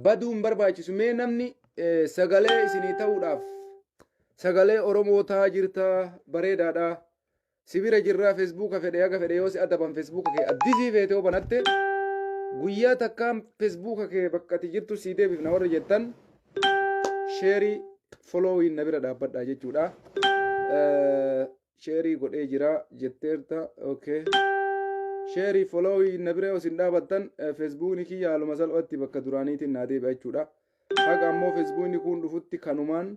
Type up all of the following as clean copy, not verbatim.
baduun barbaachisu mee namni sagalee isinii ta'uudhaaf sagalee Oromoo ta'aa jirta bareedaadha sibira jirraa feesbuuka fedhe aga fedhe yoo si adaban feesbuuka kee addisii feetee banatte guyyaa takkaan feesbuuka kee bakka ati jirtu sii deebifna warra jettan sheerii foloowiin na bira dhaabbadha jechuudha sheerii godhee jira jetteerta okay sheerii foloowiin na bira osin dhaabattan feesbuukni kiyya haaluma salphatti bakka duraaniitiin naa deebi'a jechuudha haga ammoo feesbuukni kun dhufutti kanumaan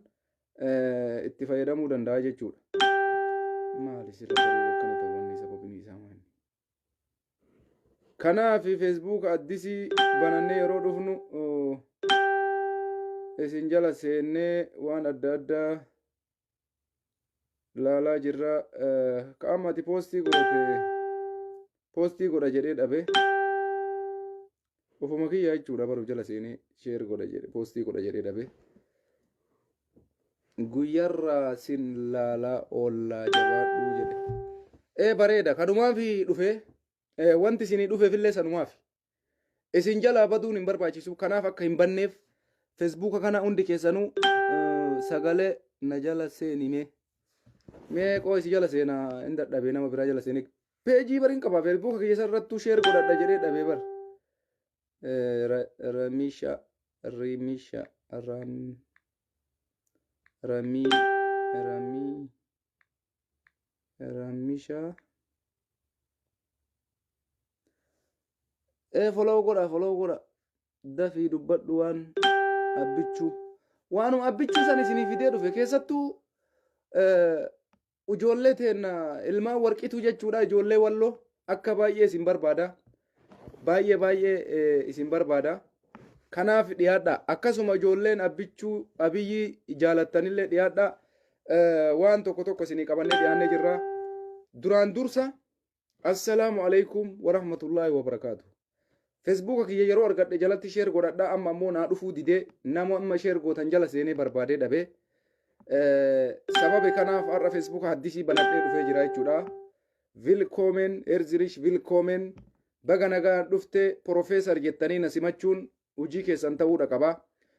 itti fayyadamuu danda'a jechuudha maali sirra garuu akkana ta'uun sababni isaa maali kanaaf feesbuuka addisii banannee yeroo dhufnu isin jala seennee waan adda addaa laalaa jirra qaamati poostii godha jedhee dhabe ofuma kiyya jechuudha baruuf jala seenee sheer godha jedhe poostii godha jedhee dhabe guyyarraa sin laalaa oollaa jabaadhuu jedhe bareeda kanumaaf dhufe wanti isinii dhufeefillee sanumaaf isin jalaa baduun hin barbaachisu kanaaf akka hin banneef feesbuuka kana hundi keessanuu sagalee na jala seenime mee qoo isi jala seenaa hin dadhabee nama biraa jala seenee peejii bariin qaba feesbuuka keessa irrattuu sheer godhadha jedhee dhabee bar ramisha follow godha dafii dubbadhu waan waanuma abbichuu san isinii fidee dhufe keessattuu ijoollee teenna ilmaan warqituu jechuudha ijoollee walloo akka baay'ee isin barbaada baay'ee isin barbaada kanaaf dhiyaadha akkasuma ijoolleen abiyyi jaalattanillee dhiyaadha waan tokko isinii qabannee dhiyaannee jirra duraan dursa assalaamu alaykum warahmatullaahi wabarakaatu feesbuuka kiyya yeroo argadhe jalatti sheer godhadha amma ammoo naa dhufuu didee nama amma sheer gootan jala seenee barbaadee dhabe sababe kanaaf har'a feesbuuka addisii banadhee dhufee jira jechuudha willkommen willkommen baga nagaan dhufte profeesar jettanii na simachuun hojii keessan ta'uudha qaba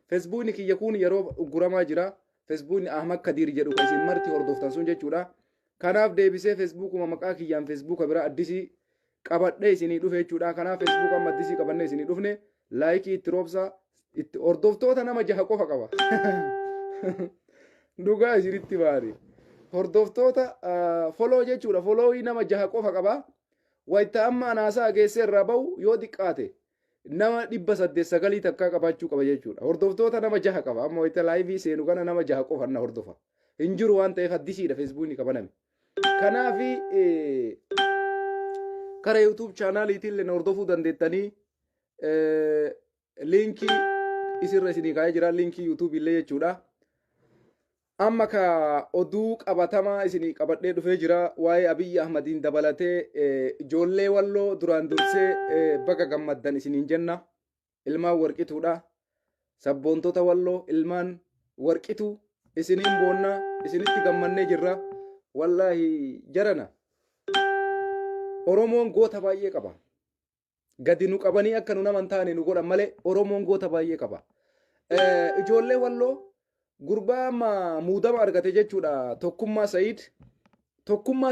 feesbuukni kiyya kun yeroo ugguramaa jira feesbuukni ahmed kadir jedhu kan isin marti hordoftan sun jechuudha kanaaf deebisee feesbuukuma maqaa kiyyaan feesbuuka bira addisii qabadhee isinii dhufe jechuudha kanaaf feesbuuka amma addisii qabannee isinii dhufne laayikii itti roobsa itti hordoftoota nama 6 qofa qaba dhugaa isinitti baari hordoftoota foloo jechuudha foloowii nama 6 qofa qaba wayita amma anaasaa geessee irraa bahu yoo xiqqaate nama 809 takkaa qabaachuu qaba jechuudha hordoftoota nama 6 qaba amma wayita laayivii seenu kana nama 6 qofa na hordofa hin jiru waan ta'eef addisiidha feesbuukni qabaname kanaafi kara YouTube chaanaaliitiin illee hordofuu dandeettanii liinkii isirra isinii kaa'ee jira liinkii YouTube illee jechuudha amma ka oduu qabatamaa isinii qabadhee dhufee jira waa'ee abiy ahmediin dabalatee ijoollee walloo duraan dursee baga gammaddan isiniin jenna ilmaan warqituudha sabboontota walloo ilmaan warqituu isiniin boonna isinitti gammannee jirra wallaahi jarana oromoon goota baay'ee qaba gadi nu qabanii akka nu naman taane nu godhan malee oromoon goota baay'ee qaba ijoollee walloo gurbaa amma muudama argate jechuudha tokkummaa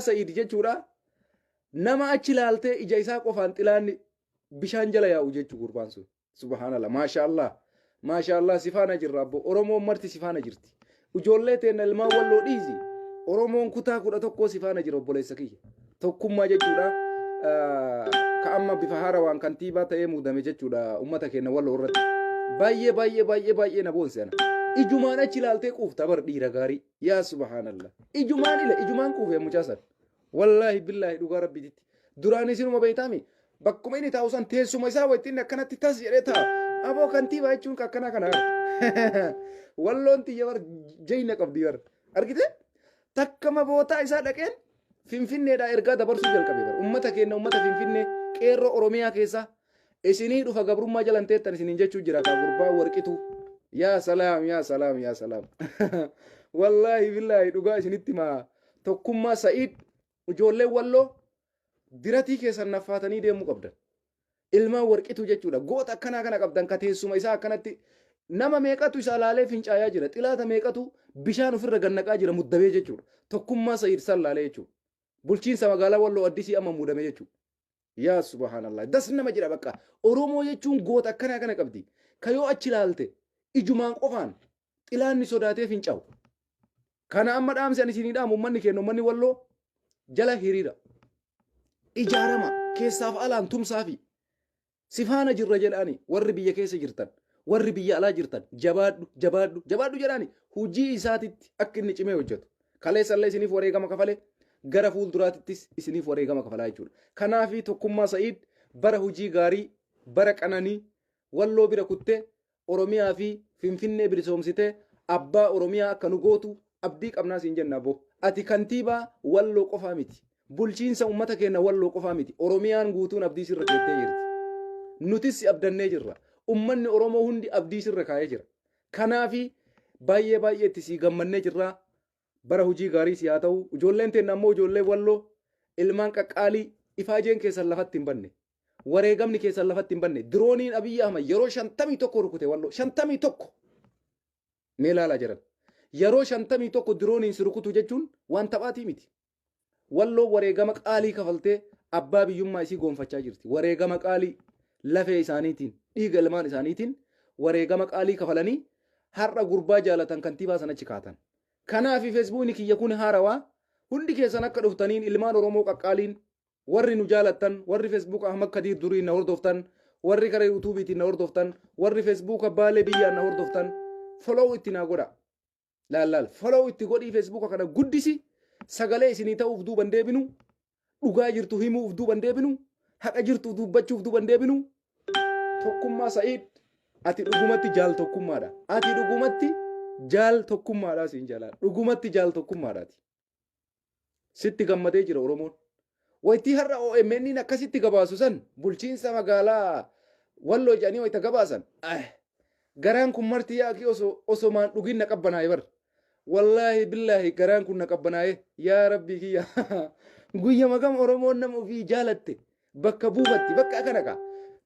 sa'iid jechuudha nama achi laaltee ija isaa qofaan xilaan bishaan jala yaa'u jechuu gurbaan sun subhaanallah maashaallah sifaana jirra abbo oromoon marti sifaana jirti ijoollee teenna ilmaan walloo dhiisi oromoon kutaa 11 sifaana jira obboleessa kiyya tokkummaa jechuudha ka amma bifa haarawaan kantiibaa ta'ee muudame jechuudha ummata keenya walloo irratti baay'ee na boonsana ijumaan achi laaltee quufta bar dhiira gaarii yaa subhaanallah ijumaan quufee mucaasan wallaahi billaahi dhugaa rabbiititti duraan isinuma beeytaami bakkuma inni taa'u san teessuma isaa wayittiin akkanatti tas jedhee ta'a aboo kantiibaa jechuun akkana kana walloon tiyya bar jeyna qabdi bar argite takkama bootaa isaa dhaqeen finfinneedhaa ergaa dabarsuu jalqabe bar ummata keenya ummata finfinnee qeerroo oromiyaa keessa isinii dhufa gabrummaa jalan teettan isiniin jechuu jira ka gurbaa warqituu يا سلام والله بالله دوغا اسنيتي ما توكما سعيد وجولي والله ديرتي كيسن نفاتني ديمو قبدا ilmaan warqitu jechuudha. Goota akkanaa kana qabdan ka teessuma isaa akkanatti nama meeqatu isa laalee fincaayaa jira. Xilaata meeqatu bishaan ofirra gannaqaa jira muddamee jechuudha. Tokkummaa Sa'iid san laalee jechuudha. Bulchiinsa magaalaa Walloo Addisii amma muudame jechuudha. Yaa subhaanallah. Das nama jira bakka. Oromoo jechuun goota akkanaa kana qabdi. Ka yoo achi laalte ijumaan qofaan xilaanni sodaatee fincaa'u. Kana amma dhaamsi ani isinii dhaamu uummanni kennu uummanni Walloo jala hiriira. Ijaarama keessaaf alaan tumsaafi. Sifaana jirra jedhaani warri biyya keessa jirtan. Warri biyya alaa jirtan jabaadhu jedhaani hojii isaatitti akka inni cimee hojjetu. Kaleessallee isiniif wareegama kafale gara fuulduraatittis isiniif wareegama kafalaa jechuudha. Kanaafi tokkummaa Sa'iid bara hojii gaarii bara qananii Walloo bira kuttee Oromiyaa fi Finfinnee bilisoomsitee abbaa Oromiyaa akka nu gootu abdii qabnaa siin jenna boo. Ati kantiibaa Walloo qofaa miti. Bulchiinsa uummata keenya Walloo qofaa miti. Oromiyaan guutuun abdii sirra keettee jirti. Nutis abdannee jirra. Ummanni Oromoo hundi abdii sirra kaa'ee jira. Kanaafi baay'ee itti sii gammannee jirra. Bara hojii gaarii si haa ta'u. Ijoolleen teenya ammoo ijoollee Walloo ilmaan qaqqaalii ifaajeen keessan lafatti hin banne. Wareegamni keessan lafatti hin banne. Dirooniin Abiy Ahmed yeroo 51 rukute Walloo 51 mee ilaalaa jiran. Yeroo 51 dirooniin si rukutu jechuun waan taphaatii miti. Walloo wareegama qaalii kafaltee abbaa biyyummaa isii goonfachaa jirti. Wareegama qaalii lafee isaaniitiin dhiiga ilmaan isaaniitiin wareegama qaalii kafalanii har'a gurbaa jaalatan kantiibaa sanachi kaatan. Kanaafi feesbuukni kiyya kun haarawaa hundi keessan akka dhuftaniin ilmaan Oromoo qaqqaaliin warri nu jaalattan warri feesbuuk Ahmed Kadiir durii na hordoftan warri karaa yuutuubiitiin na hordoftan warri feesbuuka baalee biyyaan na hordoftan follow itti naa godha. Laal follow itti godhii feesbuuka kana guddisi sagalee isinii ta'uuf duuban deebinu dhugaa jirtu himuuf duuban deebinu haqa jirtu dubbachuuf duuban deebinu. Tokkummaa Sa'iid ati dhugumatti jaal tokkummaadha. Ati dhugumatti jaal tokkummaadha siin jalaa. Dhugumatti jaal tokkummaadhaati. Sitti gammadee jira Oromoon. Waytii har'a OMN akkasitti gabaasu san bulchiinsa magaalaa Walloo jedhanii wayita gabaasan. Garaan kun marti yaaqii osomaan dhugin na qabbanaa'e bar. Wallaahi billaahi garaan kun na qabbanaa'e yaa rabbii kiyya. Guyya magam Oromoon nama ofii jaalatte bakka buufatti bakka kana qaa.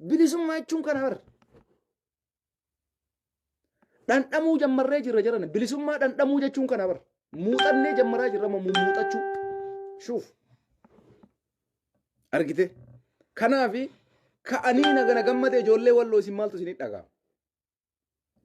Bilisummaa jechuun kana bar. Dhandhamuu jammarree jirra jiran bilisummaa dhandhamuu jechuun kana bar. Muuxannee jammaraa jirra muuxachuu. Shuuf. Argite. Kanaafi ka'anii nagana gammade ijoollee Walloo isin maaltu isinii dhagaa.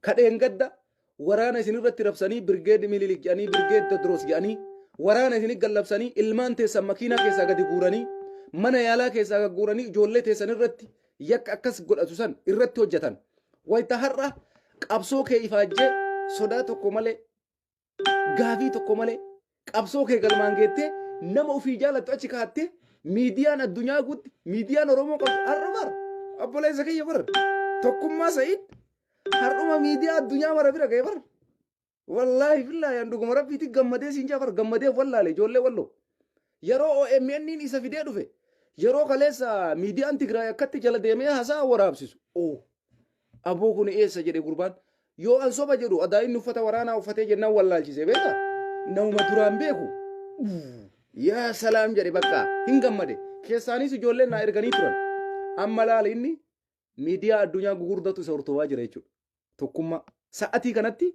Kadheen gadda waraana isin irratti rabsanii birgeed Mililik jedhanii birgeed Tedros jedhanii waraana isin gallabsanii ilmaan teessan makiinaa keessaa gadi guuranii mana yaalaa keessaa guuranii ijoollee teessan irratti yakka akkas godhatu san irratti hojjetan. Wayita har'a qabsoo kee ifaajjee sodaa tokko malee gaafii tokko malee qabsoo kee galmaan geettee nama ofii jaalattu achi kaattee miidiyaan addunyaa guutti miidiyaan Oromoo qabu har'a bar obboleessa kiyya bar tokkummaa Sa'iid har'uma miidiyaa addunyaa mara bira ga'e bar. Wallaahi billaahi an dhuguma rabbiitti gammadee siin jaa bar gammadee wallaale ijoollee Walloo. Yeroo OMN isa fidee dhufe yeroo kaleessa miidiyaan Tigraay akkatti jala deemee haasaa waraabsisu. Aboo kun eessa jedhe gurbaan yoo an soba jedhu adaa'in uffata waraanaa uffatee jennaan wallaalchise beeka nama duraan beeku. Yaa salaam jedhe bakka hin gammade keessaanis ijoolleen naa erganii turan. Amma laala inni miidiyaa addunyaa gugurdatu isa hortobaa jira jechuudha. Tokkummaa sa'atii kanatti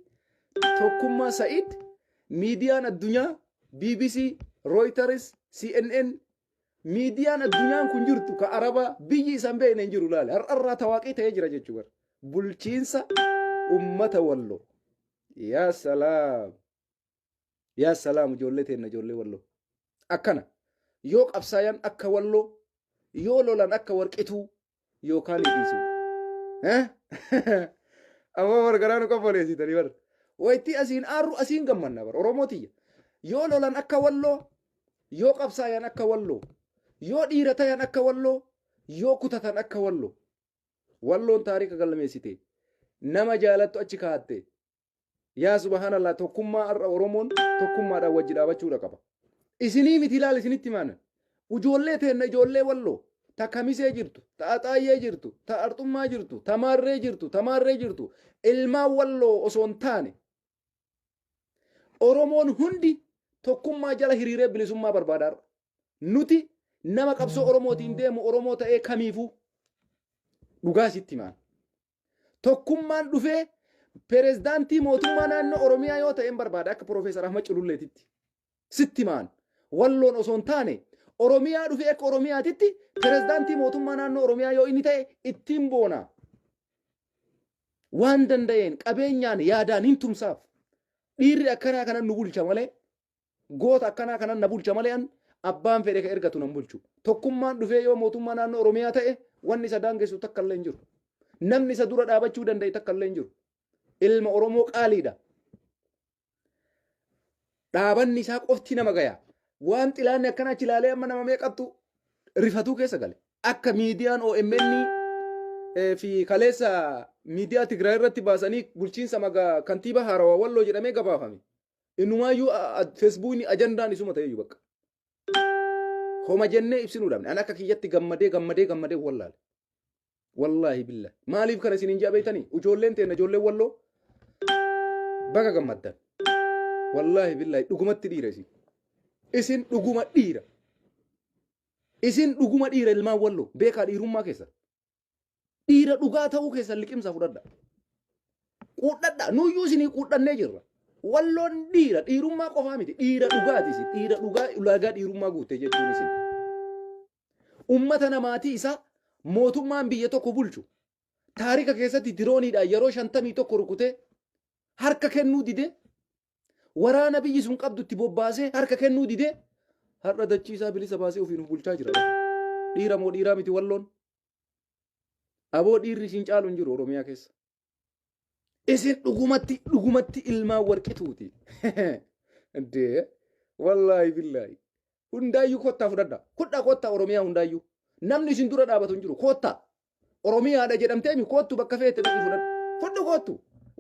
tokkummaa Sa'iid miidiyaan addunyaa BBC, Reuters, CNN miidiyaan addunyaan kun jirtu ka Arabaa biyyi isaan beekne hin jiru laale har'arraa tawaaqii ta'ee jira jechuudha. Bulchiinsa ummata Walloo. Yaa salaam. Yaa salaam ijoollee teenya ijoollee Walloo. Akkana yoo qabsaayan akka Walloo yoo lolan akka warqituu yookaan dhiisu. Amma wargaraanu qopholeessitanii bar. Wayitii asiin aarru asiin gammanna bar Oromootiyya. Yoo lolan akka Walloo yoo qabsaayan akka Walloo yoo dhiira tayan akka Walloo yoo kutatan akka Walloo. Walloon taarika galmeessite nama jaalattu achi kaatte. Yaa subhaanallah tokkummaa har'a Oromoon tokkummaadhaan wajji dhaabachuudha qaba. Isinii miti ilaala isinitti maanan. Ijoollee teenya ijoollee Walloo ta kamisee jirtu ta axaayyee jirtu ta arxummaa jirtu ta maarree jirtu ilmaan Walloo osoo hin taane Oromoon hundi tokkummaa jala hiriiree bilisummaa barbaadaa. Nuti nama qabsoo Oromootiin deemu Oromoo ta'ee kamiifuu dhugaa sitti maan tokkummaan dhufee pirezidaantii mootummaa naannoo Oromiyaa yoo ta'een barbaada akka Profeesar Ahmed Cululleetitti sitti maan walloon osoo hin taane Oromiyaa dhufee akka Oromiyaatitti pirezidaantii mootummaa naannoo Oromiyaa yoo inni ta'e ittiin boona waan danda'een qabeenyaan yaadaan hin tumsaaf dhiirri akkanaa kanan nu bulcha malee goota akkanaa kanan na bulcha malee abbaan fedhe ka ergatu nan bulchu tokkummaan dhufee yoo mootummaa naannoo Oromiyaa ta'e wanni isa daangessu takka illee hin jiru namni isa dura dhaabachuu danda'e takka illee hin jiru ilma Oromoo qaaliidha dhaabanni isaa qofti nama gaya waan xilaanni akkanaa ilaalee amma nama meeqattu rifatuu keessa gale akka miidiyaan OMN fi kaleessa miidiyaa Tigraay irratti baasanii bulchiinsa kantiibaa Haarawaa Walloo jedhamee gabaafame innumaayyuu feesbuukni ajandaan isuma ta'eyyuu bakka homa jennee ibsinuu dhabne an akka kiyyatti gammadee wallaale wallaahi billahi maaliif kana isin hin jaabeeytanii ijoolleen teenya ijoolleen Walloo baga gammaddan wallaahi billahi dhugumatti dhiira isin dhuguma dhiira ilmaan Walloo beekaa dhiirummaa keessa dhiira dhugaa ta'uu keessa liqimsa fudhadha quudhadha nuyyuu isinii quudhannee jirra Walloon dhiirummaa qofaa miti dhiira dhugaati isin dhiira dhugaa ulaagaa dhiirummaa guutte jechuun isin ummata namaatii isaa mootummaan biyya tokko bulchu taarika keessatti dirooniidhaan yeroo 51 rukutee harka kennuu dide waraana biyyi sun qabdutti bobbaasee harka kennuu dide har'a dachiisaa bilisa baasee ofiin bulchaa jira dhiira moo dhiiraa miti Walloon aboo dhiirri isin caalu hin jiru Oromiyaa keessa isin dhugumatti ilmaan warqituuti dee wallaahi billaahi hundaayyuu kottaa fudhadha kottaa Oromiyaa hundaayyuu namni isin dura dhaabatu hin jiru kottaa Oromiyaadha jedhamtee mi kottu bakka feete dhaqi fudhadha kottu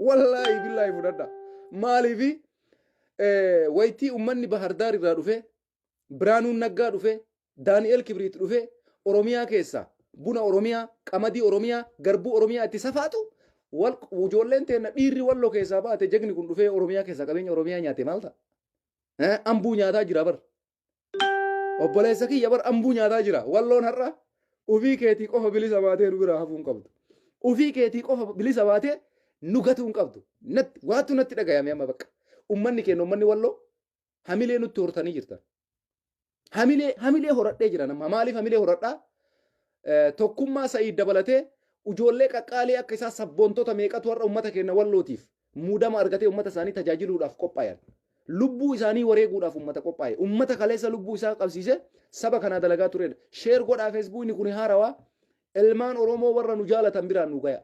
wallaahi billaahi fudhadha maaliifi waytii ummanni Bahardaar irraa dhufe Biraanuun Naggaa dhufe Daani'el Kibriit dhufe Oromiyaa keessa buna Oromiyaa qamadii Oromiyaa garbuu Oromiyaa itti safaatu ijoolleen teenya dhiirri Walloo keessaa baate jegni kun dhufee Oromiyaa keessaa qabeenya Oromiyaa nyaate maal ta'a ambuu nyaataa jira bar obboleessa kiyya bar ambuu nyaataa jira Walloon har'a ufii keetii qofa bilisa baatee nu bira hafuu hin qabdu ufii keetii qofa bilisa baatee nu gatuu hin qabdu waattu natti dhagayame amma bakka ummanni keenya ummanni Walloo hamilee nutti hortanii jirtan hamilee horadhee jira nama maaliif hamilee horadhaa tokkummaa sa'ii dabalatee ijoollee qaqqaalee akka isaa sabboontota meeqatu har'a ummata keenya Wallootiif muudama argatee ummata isaanii tajaajiluudhaaf qophaa'an lubbuu isaanii wareeguudhaaf ummata qophaa'e ummata kaleessa lubbuu isaa qabsiise saba kana dalagaa turedha sheer godhaa feesbuukni kun haarawaa ilmaan Oromoo warra nu jaalatan biraan nu gaya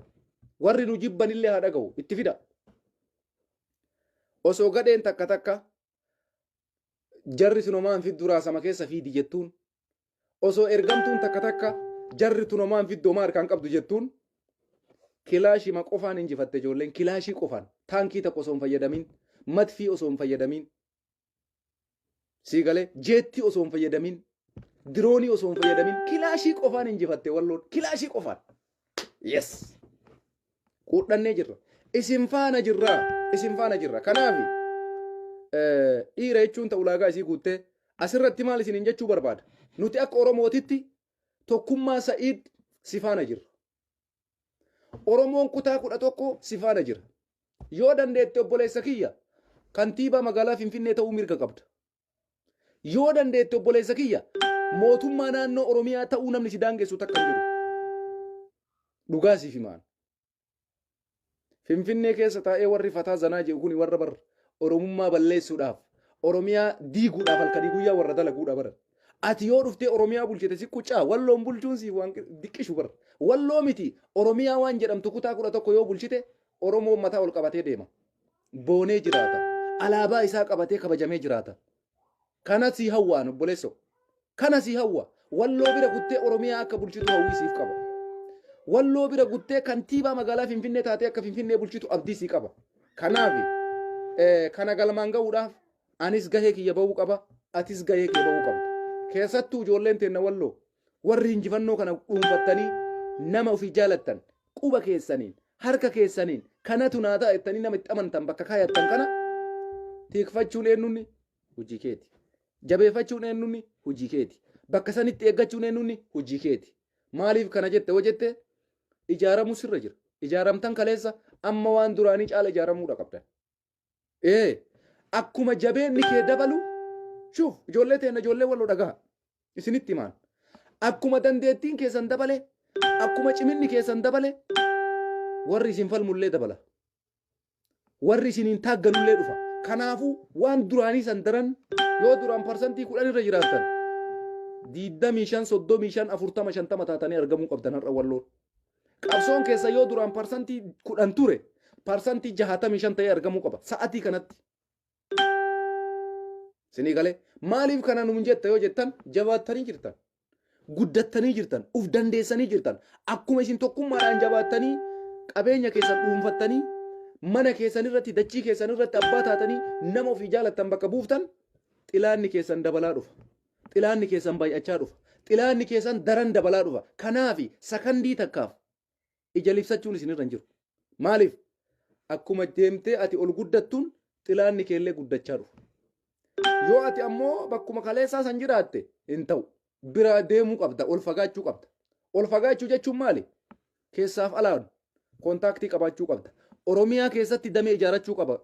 warri nu jibban illee haa dhaga'u itti fida osoo gadheen takka jarri tunomaan fidduraa sama keessa fiidi jettuun osoo ergamtuun takka jarri tunomaan fiddoomaa harkaan qabdu jettuun kilaashii ma qofaan injifatte ijoolleen kilaashii qofaan taankii tokko osoo hin fayyadamin madfii osoo hin fayyadamin siigalee jeettii osoo hin fayyadamin diroonii osoo hin fayyadamin kilaashii qofaan injifatte Walloon kilaashii qofaan yes quudhannee jirra isin faana jirra kanaaf dhiira jechuun ta'u ulaagaa isii guuttee asirratti maal isin jechuu barbaada nuti akka Oromootitti tokkummaa Sa'iid sifaana jirra Oromoon kutaa 11 sifaana jira yoo dandeette obboleessa kiyya kantiibaa magaalaa Finfinnee ta'uu mirga qabda yoo dandeette obboleessa kiyya mootummaa naannoo Oromiyaa ta'uu namni si daangessu takka jiru dhugaa siif himaan Finfinnee keessa taa'ee warri fataa zanaa jedhu kun warra bar Oromummaa balleessuudhaaf Oromiyaa diiguudhaaf halkanii guyyaa warra dalaguudha bara ati yoo dhuftee Oromiyaa bulchite si quccaa Walloon bulchuun si waan diqqishu bara Walloo miti Oromiyaa waan jedhamtu kutaa 11 yoo bulchite Oromoon mataa ol qabatee deema boonee jiraata alaabaa isaa qabatee kabajamee jiraata kana si hawwaan obboleesso kana si hawwa Walloo bira guttee Oromiyaa akka bulchitu hawwisiif qaba Walloo bira guttee kantiibaa magaalaa Finfinnee taatee akka Finfinnee bulchitu abdii si qaba kanaaf kana galmaan ga'uudhaaf anis gahee kiyya ba'uu qaba atis gahee kee ba'uu qabda keessattuu ijoolleen teenya Walloo warri injifannoo kana dhuunfattanii nama ofii jaalattan quba keessaniin harka keessaniin kanatu naa ta'a jettanii nama itti amantan bakka kaayattan kana tiikfachuun eenyunni hojii keeti jabeeffachuun eenyunni hojii keeti bakka sanitti eeggachuun eenyunni hojii keeti maaliif kana jette hoo jette ijaaramu sirra jira. Ijaaramtan kaleessa amma waan duraanii caala ijaaramuudha qabdan. Akkuma jabeenni kee dabalu shuuf ijoollee teenya ijoollee walloo dhagaa isinitti himaan. Akkuma dandeettiin keessan dabale akkuma ciminni keessan dabale warri isin falmullee dabala. Warri isiniin taagganullee dhufa. Kanaafuu waan duraanii san daran yoo duraan parsantii 10 irra jiraatan 25 35 40 50 taatanii argamuu qabdan har'a walloon. Qabsoon keessa yoo duraan parsantii 10 ture parsantii 65 ta'ee argamuu qaba sa'atii kanatti. Sinii galee maaliif kana nuun jetta yoo jettan jabaattanii jirtan. Guddattanii jirtan, uf dandeessanii jirtan. Akkuma isin tokkummaadhaan jabaattanii qabeenya keessan dhuunfattanii mana keessan irratti dachii keessan irratti abbaa taatanii nama ofii jaalattan bakka buuftan xilaanni keessan dabalaa dhufa. Xilaanni keessan baay'achaa dhufa. Xilaanni keessan daran dabalaa dhufa. Kanaafi sakandii takkaaf ija libsachuun isinirra hin jiru. Maaliif? Akkuma deemtee ati ol guddattuun xilaanni keellee guddachaa dhufa. Yoo ati ammoo bakkuma kaleessaa san jiraatte hin ta'u. Bira deemuu qabda, ol fagaachuu qabda. Ol fagaachuu jechuun maali? Keessaaf alaan kontaaktii qabaachuu qabda. Oromiyaa keessatti damee ijaarachuu qaba.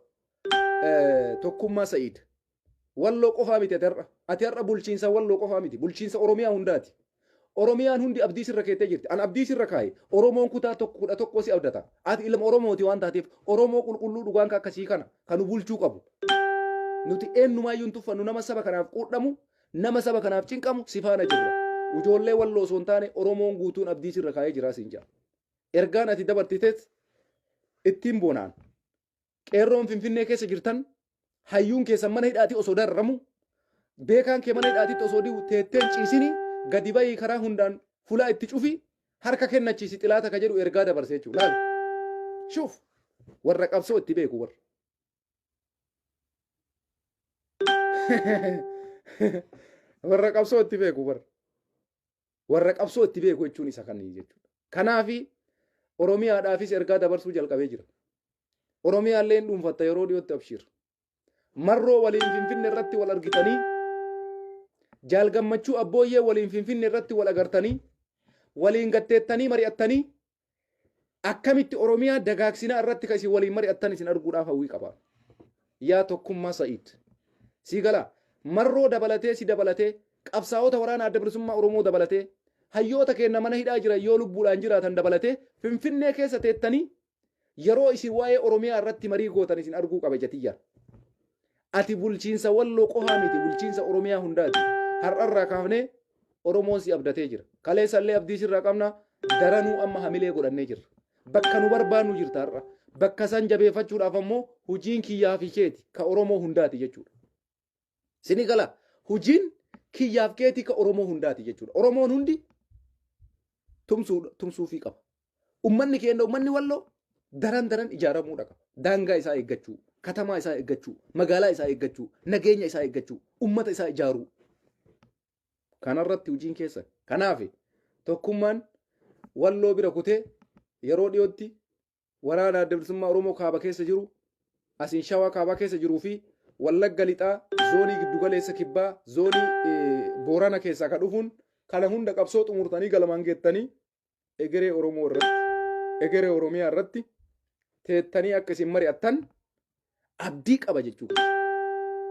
Tokkummaa Sa'iid. Walloo qofaa miti ati har'a bulchiinsa walloo qofaa miti. Bulchiinsa Oromiyaa hundaati. Oromiyaan hundi abdii sirra keettee jirti. An abdii sirra kaaye. Oromoon kutaa kudha tokko si abdata. Ati ilma Oromooti waan taateef Oromoo qulqulluu dhugaan akkasii kana kanu bulchuu qabu. Nuti eenyumaayyuu hin tuffannu nama saba kanaaf quudhamu. Nama saba kanaaf cinqamu si faana jirra. Ijoollee walloo osoo hin taane Oromoon guutuun abdii sirra kaayee jira siin jaa. Ergaan ati dabartitees ittiin boonaan. Qeerroon Finfinnee keessa jirtan hayyuun keessan mana hidhaatii osoo darramu beekaan kee mana hidhaatiitti osoo dibu teetteen ciisini gadi bayii karaa hundaan fulaa itti cufi harka kennachiisi xilaata ka jedhu ergaa dabarsee jechuudha. Laal shuuf warra qabsoo itti beeku warra. Warra qabsoo itti beeku warra qabsoo itti beeku jechuun isa kanneen jechuudha. Kanaafi Oromiyaadhaafis ergaa dabarsuu jalqabee jira. Oromiyaallee dhuunfatta yeroo dhiyootti abshir. Marroo waliin Finfinnee irratti wal argitanii jaalgammachuu abbooyyee waliin Finfinnee irratti wal agartanii waliin gatteettanii mari'attanii akkamitti Oromiyaa dagaagsinaa irratti kasi waliin mari'attan isin arguudhaaf hawwii qaba. Yaa tokkummaa Sa'iid. Si gala marroo dabalatee si dabalatee qabsaa'ota waraana adda bilisummaa Oromoo dabalatee hayyoota keenya mana hidhaa jiran yoo lubbuudhaan jiraatan dabalatee Finfinnee keessa teettanii yeroo isin waa'ee Oromiyaa irratti marii gootan isin arguu qaba jatiyya. Ati bulchiinsa walloo qofaa miti bulchiinsa Oromiyaa hundaati. Har'arraa kaafnee Oromoon si abdatee jira. Kaleessallee abdii sirraa qabna daranuu amma hamilee godhannee jirra. Bakka nu barbaannu jirta har'a. Bakka san jabeeffachuudhaaf ammoo hojiin kiyyaa fi keeti ka Oromoo hundaati jechuudha. Sini gala hojiin kiyyaaf keeti ka Oromoo hundaati jechuudha. Oromoon hundi tumsuufii qaba. Ummanni keenya ummanni walloo daran ijaaramuudha qaba. Daangaa isaa eeggachuu, katamaa isaa eeggachuu, magaalaa isaa eeggachuu, nageenya isaa eeggachuu, ummata isaa ijaaruu. Kanarratti hojiin keessan. Kanaaf tokkummaan walloo bira kutee yeroo dhiyootti waraana adda bilisummaa Oromoo kaaba keessa jiru, asiin shawaa kaabaa keessa jiruu fi Wallagga lixaa zoonii giddugaleessa kibbaa zoonii Boorana keessaa ka dhufuun kana hunda qabsoo xumurtanii galmaan geettanii egeree Oromoo irratti egeree Oromiyaa irratti teettanii akka isin mari'attan abdii qaba jechuudha.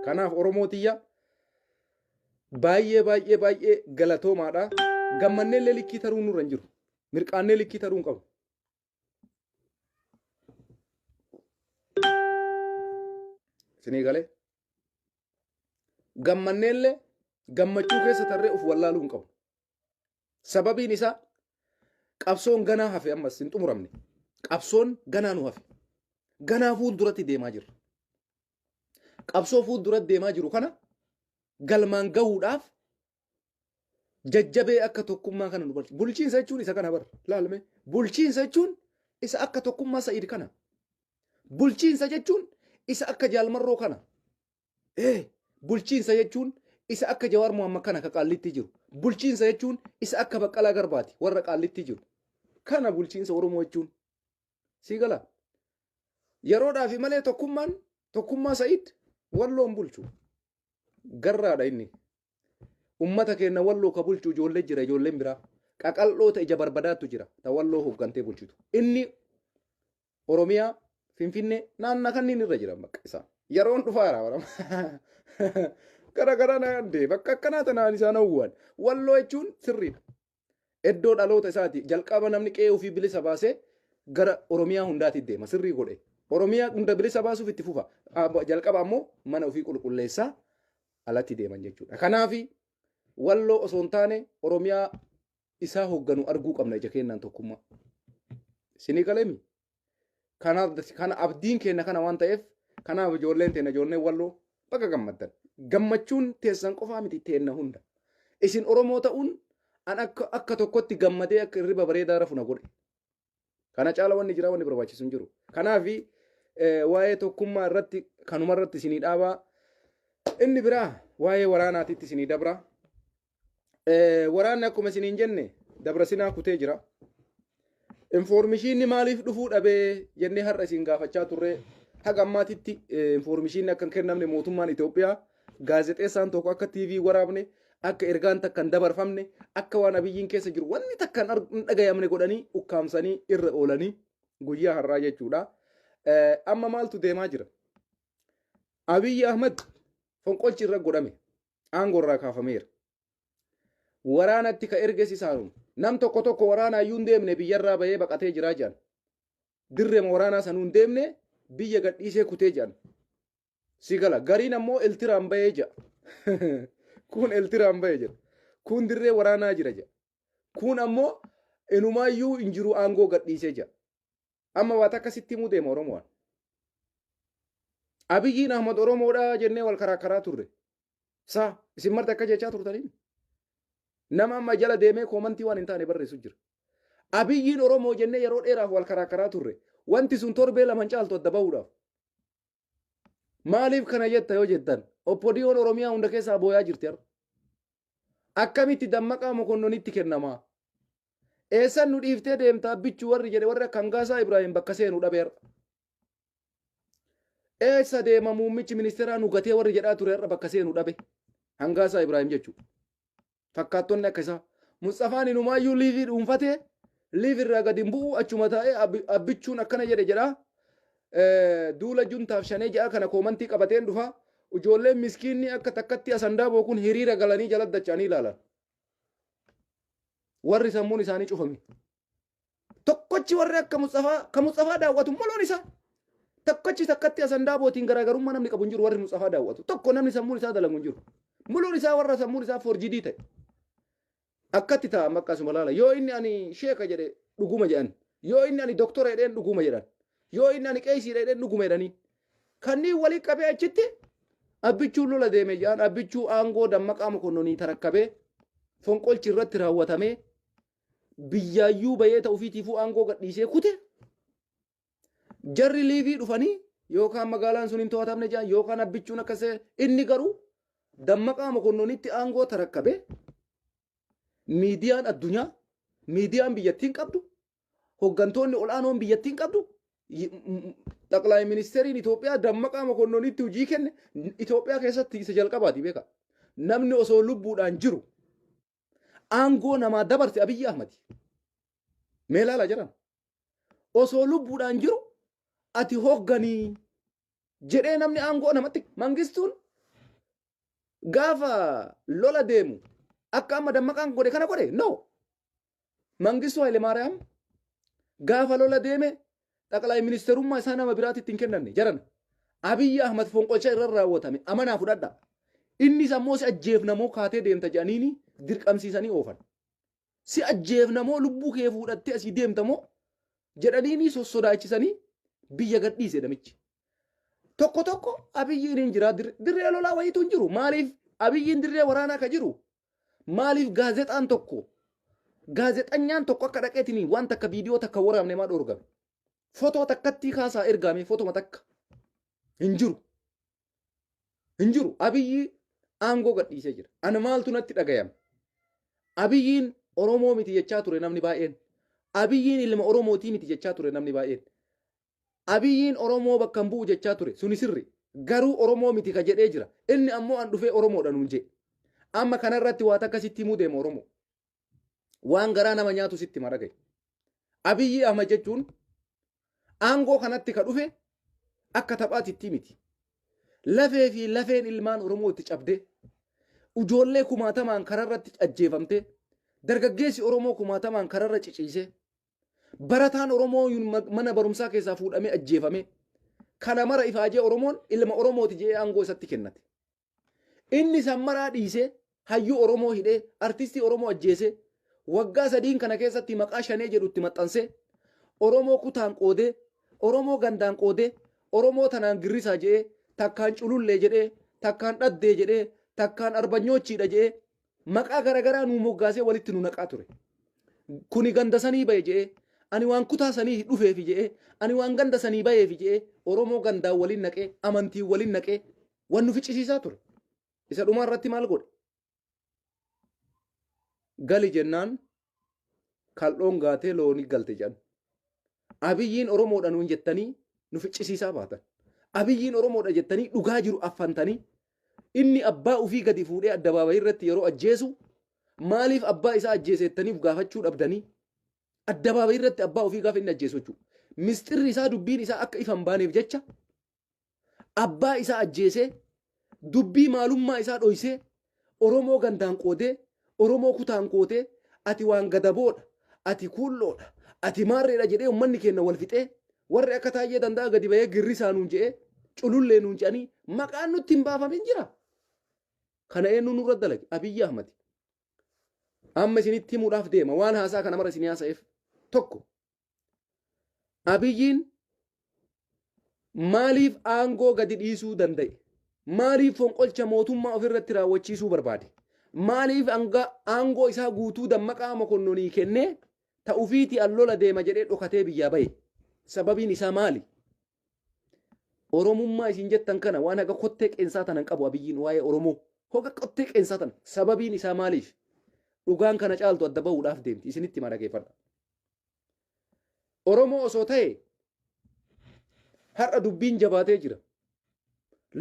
Kanaaf Oromootiyya baay'ee galatoomaadha. Gammannee likkii taruun nurra hin jiru. Mirqaannee likkii taruun qabu. Sinii galee gammanneellee gammachuu keessa tarree of wallaaluu hin qabu. Sababiin isaa qabsoon ganaa hafe ammas hin xumuramne. Qabsoon ganaa nu hafe. Ganaa fuulduratti deemaa jirra. Qabsoo fuulduratti deemaa jiru kana galmaan gahuudhaaf jajjabee akka tokkummaa kana nu barbaachisa. Bulchiinsa jechuun isa kana bara laalme. Bulchiinsa jechuun isa akka tokkummaa Sa'iid kana. Bulchiinsa jechuun isa akka jaalmarroo kana. Bulchiinsa jechuun isa akka Jawaar Muhammad kana ka qaallitti jiru. Bulchiinsa jechuun isa akka Baqqalaa Garbaati warra qaallitti jiru. Kana bulchiinsa Oromoo jechuun. Si gala. Yeroodhaaf malee tokkummaa Sa'iid walloon bulchu. Garraadha inni. Ummata keenya walloo ka bulchu ijoollee jira ijoolleen biraa. qaqal'oota ija barbadaattu jira ta walloo hoggantee bulchitu inni oromiyaa finfinnee naanna kanniin irra jiran bakka isaa yeroon dhufaara warama gara naandee bakka akkanaa tanaan isaan hawwan walloo jechuun sirriidha iddoo dhaloota isaati jalqaba namni qe'ee ofii bilisa baasee gara oromiyaa hundaatti deema sirrii godhe oromiyaa hunda bilisa baasuuf itti fufa jalqaba ammoo mana ofii qulqulleessaa alatti deeman jechuudha kanaafi walloo osoo hin taane oromiyaa isaa hogganu arguu qabna ija keenyaan tokkummaa sinii galeemi kana abdiin keenya kana waan ta'eef kanaaf ijoolleen teenya ijoolleen walloo bakka gammaddan gammachuun teessan qofaa miti teenna hunda isin oromoo ta'uun an akka tokkotti gammadee akka irriba bareedaa rafuna godhe kana caala wanni jira wanni barbaachisu hin jiru kanaafi waa'ee tokkummaa irratti kanuma irratti isinii dhaabaa inni biraa waa'ee waraanaatitti isinii dabra waraanni akkuma isiniin jenne dabra sinaa kutee jira informishiinni maaliif dhufuu dhabee jennee har'a isin gaafachaa turre haga ammaatitti informishiinni akka hin kennamne mootummaan Itoophiyaa gaazexeessaan tokko akka TV waraabne akka ergaan takka hin dabarfamne akka waan abiyyiin keessa jiru wanni takka hin dhagayamne godhanii ukkaamsanii irra oolanii guyyaa har'aa jechuudha amma maaltu deemaa jira abiy ahmed fonqolchi irra godhame aangoo irraa kaafameera waraanatti ka ergesisaanu nam tokko waraanaa iyyuu hin deemne biyyarraa bahee baqatee jiraa jedhan dirreema waraanaa sanuu hin deemne biyya gadhiisee kutee jedhan si gala gariin ammoo eltiraan bahee jedha kun eltiraan bahee jedha kun dirree waraanaa jira jedha kun ammoo enumaayyuu hin jiru aangoo gadhiisee jedha amma waa takka sitti himuu deema oromoon abiyyiin ahmad oromoodha jennee wal karaakaraa turre saa isin marti akka jechaa turtanii nama amma jala deemee koomantii waan hin taane barreessu jira abiyyiin oromoo jennee yeroo dheeraaf wal karaakaraa turre wanti sun torbee laman caaltu adda bahuudhaaf maaliif kana jetta yoo jettan oppodiyoon oromiyaa hunda keessaa booyaa jirti har'a akkamitti dammaqaa mokonnonitti kennamaa eessan nu dhiiftee deemtaa bichuu warri jedhe warri akka Hangaasaa Ibraahim bakka seenuu dhabeera eessa deema muummichi ministeeraa nu gatee warri jedhaa ture har'a bakka seenuu dhabe Hangaasaa Ibraahim jechuudha fakkaattonni akka isaa Mustafaan inumaayyuu liivii dhuunfatee liivirraa gadi bu'u achuma taa'ee abbichuun akkana jedhe jedhaa duula juntaaf shanee jedha kana koomantii qabateen dhufa ijoolleen miskiinni akka takkatti asandaaboo kun hiriira galanii jala dacha'anii ilaalan warri sammuun isaanii cufame tokkochi warri akka Mustafaa daawwatu moloon isaa tokkochi takkatti asandaabootiin garaagarummaa namni qabu hin jiru warri Mustafaa daawwatu tokko namni sammuun isaa dalagu hin jiru moloon isaa warra sammuun isaa forjidii ta'e akkatti ta'a makkasuma laala yoo inni ani sheeka jedhe dhuguma jedhan yoo inni ani doktora jedheen dhuguma jedhan yoo inni ani qeesii jedheen dhuguma jedhanii kanneen walii qabee achitti abbichuu lola deeme jedhan abbichuu aangoo dammaqaa mokonnonii tarakkabee fonqolchi irratti raawwatamee biyyaayyuu bayee ta'uufiitiifuu aangoo gadhiisee kute jarri liivii dhufanii yookaan magaalaan sun hin to'atamne jedhan yookaan abbichuun akkasee inni garuu dammaqaa mokonnonitti aangoo tarakkabee miidiyaan addunyaa miidiyaan biyyattiin qabdu hoggantoonni ol'aanoon biyyattiin qabdu xaqlaay ministeeriin Itoophiyaa dammaqaa mokonnonitti hojii kenne Itoophiyaa keessatti isa jalqabaati beeka namni osoo lubbuudhaan jiru aangoo namaa dabarse Abiy Ahmed mee laala jiran osoo lubbuudhaan jiru ati hogganii jedhee namni aangoo namatti mangistuun gaafa lola deemu akka amma dammaqaan godhe kana godhe no mangistu Haile Maariyaam gaafa lola deeme xaqlaay ministerummaa isaa nama biraatti hin kennanne jaran Abiy Ahmed fonqolcha irra raawwatame amanaa fudhadha inni sammoo si ajjeefnamoo kaatee deemta jedhaniini dirqamsiisanii oofan si ajjeefnamoo lubbuu kee fuudhattee asii deemtamoo jedhaniini sossodaachisanii biyya gadhiise namichi tokko Abiyyiin hin jira dirree lolaa wayitu hin jiru maaliif Abiyyiin dirree waraanaa ka jiru maaliif gaazexaan tokko gaazexanyaan tokko akka dhaqeetini waan takka viidiyoo takka waraabne maa dhoorgame footoo takkatti kaasaa ergame footoma takka hin jiru Abiyyi aangoo gadhiisee jira ana maaltu natti dhagayame Abiyyiin Oromoo miti jechaa ture namni baay'een Abiyyiin ilma Oromootii miti jechaa ture namni baay'een Abiyyiin Oromoo bakka hin bu'u jechaa ture suni sirri garuu Oromoo miti ka jedhee jira inni ammoo an dhufee Oromoodha nuun jedhe amma kanarratti waa takka sitti himuu deema Oromoo waan garaa nama nyaatu sitti marage Abiy Ahmed jechuun aangoo kanatti ka dhufe akka taphaatitti miti lafee fi lafeen ilmaan Oromoo itti cabde ijoollee kumaatamaan kararratti ajjeefamte dargaggeessi Oromoo kumaatamaan kararra ciciise barataan Oromoo mana barumsaa keessaa fuudhamee ajjeefame kana mara ifaajee Oromoon ilma Oromooti jee aangoo isatti kennate inni sammaraa dhiisee hayyuu Oromoo hidhee artistii Oromoo ajjeese waggaa sadiin kana keessatti maqaa shanee jedhutti maxxanse Oromoo kutaan qoodee Oromoo gandaan qoodee Oromoo tanaan girrisaa jedhee takkaan culullee jedhee takkaan dhaddee jedhee takkaan arbanyoochiidha jedhee maqaa garagaraa nuu moggaasee walitti nu naqaa ture kuni ganda sanii baye jedhee ani waan kutaa sanii dhufeefi jedhee ani waan ganda sanii bayeefi jedhee Oromoo gandaan waliin naqee amantii waliin naqee waan nu ficcisiisaa ture isa dhumaa irratti maal godhe gali jennaan kal'oon gaatee loonii galte jedhan Abiyyiin Oromoodha nuun jettanii nu ficcisiisaa baatan Abiyyiin Oromoodha jettanii dhugaa jiru affantanii inni abbaa ufii gadi fuudhee addabaabayii irratti yeroo ajjeesu maaliif abbaa isaa ajjeesettaniif gaafachuu dhabdanii addabaabayii irratti abbaa ufii gaafa inni ajjeesu jechuudha mistirri isaa dubbiin isaa akka ifan baaneef jecha abbaa isaa ajjeesee dubbii maalummaa isaa dhoysee Oromoo gandaan qoodee Oromoo kutaan qoodee ati waan gadaboodha ati kuulloodha ati maarreedha jedhee ummanni keenya wal fixee warri akka taayee danda'a gadi bayee girrisaa nuun jedhee culullee nuun jedhanii maqaan nutti hin baafamin jira kana eenyu nurra dalage Abiy Ahmed amma isinitti himuudhaaf deema waan haasaa kana mara isin haasa'eef tokko Abiyyiin maaliif aangoo gadi dhiisuu danda'e maaliif fonqolcha mootummaa ofirratti raawwachiisuu barbaade maaliif aangoo isaa guutuu Dammaqaa Mokonnonii kennee ta'ufiiti allola deema jedhee dhokatee biyyaa bahe sababiin isaa maali Oromummaa isin jettan kana waan haga kottee qeensaa tanan qabu Abiyyiin waa'ee Oromoo hoga kottee qeensaa tan sababiin isaa maaliif dhugaan kana caaltu adda bahuudhaaf deemti isinitti ma dhageeffadha Oromoo osoo ta'e har'a dubbiin jabaatee jira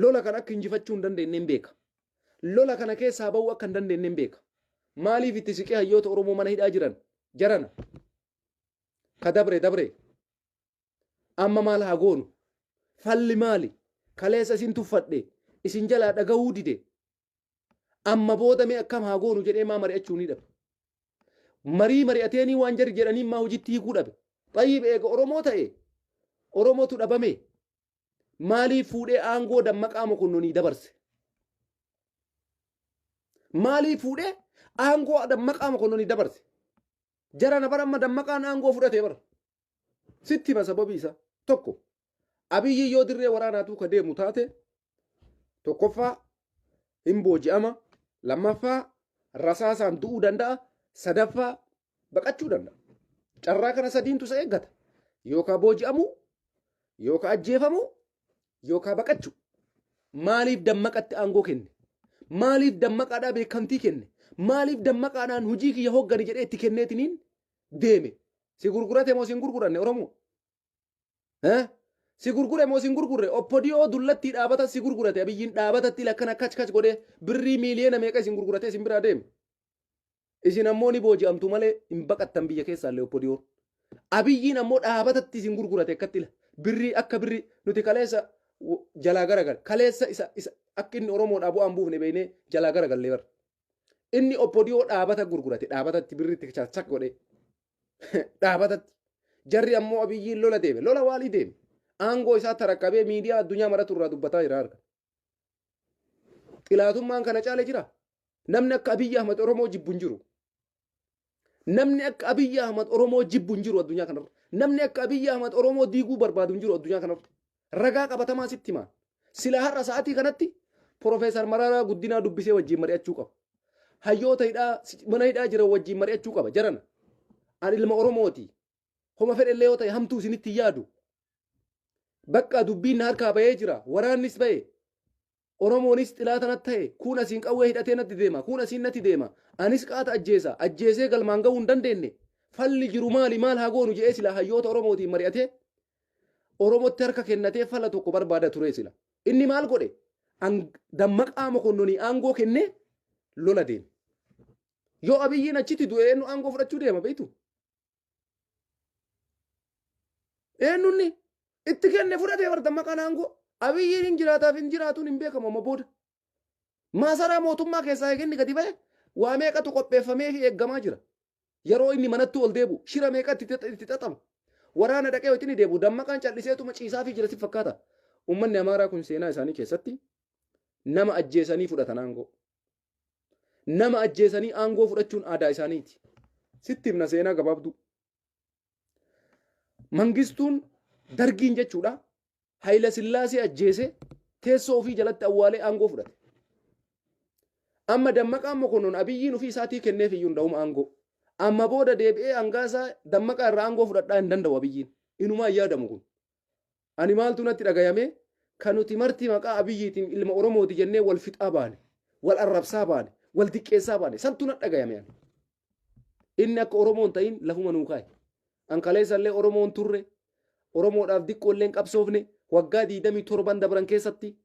lola kan akka injifachuu hin dandeenye hin beeka lola kana keessaa bahuu akka hin dandeenye hin beeka maaliif itti siqee hayyoota Oromoo mana hidhaa jiran jarana ka dabre amma maal haa goonu falli maali kaleessa isin tuffadhe isin jalaa dhagahuu dide amma booda mee akkam haa goonu jedhee maa mari'achuu ni dhabe marii mari'ateenii waan jari jedhanii maa hojitti hiikuu dhabe xayyib eega Oromoo ta'e Oromootu dhabame maaliif fuudhee aangoo Dammaqaa Mokonnonii dabarse maaliif fuudhee aangoo Dammaqaa Mokonnonii dabarse jarana baramma Dammaqaan aangoo fudhatee bara sitti ma sababii isaa tokko Abiyyi yoo dirree waraanaatu ka deemu taate tokkoffaa hin booji'ama lammaffaa rasaasaan du'uu danda'a sadaffaa baqachuu danda'a carraa kana sadiintu isa eeggata yookaan booji'amu yookaan ajjeefamu yookaan baqachuu maaliif Dammaqatti aangoo kenne maaliif Dammaqaadhaa beekamtii kenne maaliif Dammaqaadhaan hojii kiyya hoggani jedhee itti kenneetiniin deeme si gurgurate moo si hin gurguranne Oromoo si gurgure moo si hin gurgurre oppodiyoo dullatti dhaabata si gurgurate Abiyyiin dhaabatatti lakkana kach godhee birrii miiliyoona meeqa isin gurgurate isin biraa deeme isin ammoo ni booji'amtu malee hin baqattan biyya keessaallee oppodiyoo Abiyyiin ammoo dhaabatatti isin gurgurate akkatti birrii akka birrii nuti kaleessa jalaa garagal kaleessa isa akka inni Oromoodhaa bu'aan buufne beeknee jalaa garagallee bara inni oppodiyoo dhaabata gurgurate dhaabatatti birriitti chak godhee dhaabatatti jarri ammoo Abiyyiin lola deeme lola waalii deeme aangoo isaa tarakkabee miidiyaa addunyaa maratu irraa dubbataa jira harka xilaatummaan kana caale jira namni akka Abiy Ahmed Oromoo jibbu hin jiru namni akka Abiy Ahmed Oromoo jibbu hin jiru addunyaa kanarra namni akka Abiy Ahmed Oromoo diiguu barbaadu hin jiru addunyaa kanarra ragaa qabatamaa sitti himaa sila har'a sa'aatii kanatti Profeesar Mararaa Guddinaa dubbisee wajjin mari'achuu qaba hayyoota hidhaa mana hidhaa jiran wajjin mari'achuu qaba jarana an ilma Oromooti homa fedhellee yoo ta'e hamtuu isinitti yaadu bakka dubbiin harkaa bahee jira waraannis bahe Oromoonis xilaatanatti ta'e kun asiin qawwee hidhatee natti deema kun asiin natti deema anis qaata ajjeesee galmaan gahuu hin dandeenye falli jiru maal haa goonu jedhee sila hayyoota Oromootiin mari'atee Oromootti harka kennatee fala tokko barbaada ture sila inni maal godhe Dammaqaa Mokonnonii aangoo kennee lola deeme Yoo abiyyiin achitti du'e eenyu aangoo fudhachuu deema beektu? Eenyunni itti kenne fudhatee bar dammaqaan aangoo. Abiyyiin hin jiraataaf hin jiraatuun hin beekamu amma booda. Maasaraa mootummaa keessaa eeginni gadi ba'e waa meeqatu qopheeffamee fi eeggamaa jira. Yeroo inni manatti ol deebu shira meeqa itti xaxamu. Waraana dhaqee yoo inni deebu dammaqaan calliseetuma ciisaa fi jirati fakkaata. Uummanni Amaaraa kun seenaa isaanii keessatti nama ajjeesanii fudhatan aangoo. Nama ajjeesanii aangoo fudhachuun aadaa isaaniiti. Sitti himna seenaa gabaabduu. Mangistuun dargiin jechuudha. Hayila Sillaasee ajjeese teessoo ofii jalatti awwaalee aangoo fudhate. Amma dammaqaan mokonnon abiyyiin ofii isaatii kenneef iyyuu hunda'uma aangoo. Amma booda deebi'ee hangaasaa dammaqaa irraa aangoo fudhadhaa hin danda'u abiyyiin. Inumaa yaadamu kun. Ani maaltu natti dhagayame kan nuti marti maqaa abiyyiitiin ilma Oromooti jennee wal fixaa baane, wal arrabsaa baane, wal diqqeessaa baane. Santu natti dhagayame. Inni akka Oromoon ta'in lafuma nuu kaa'e. Ankaleessallee Oromoon turre, Oromoodhaaf diqqoollee hin qabsoofne, waggaa 27 dabran keessatti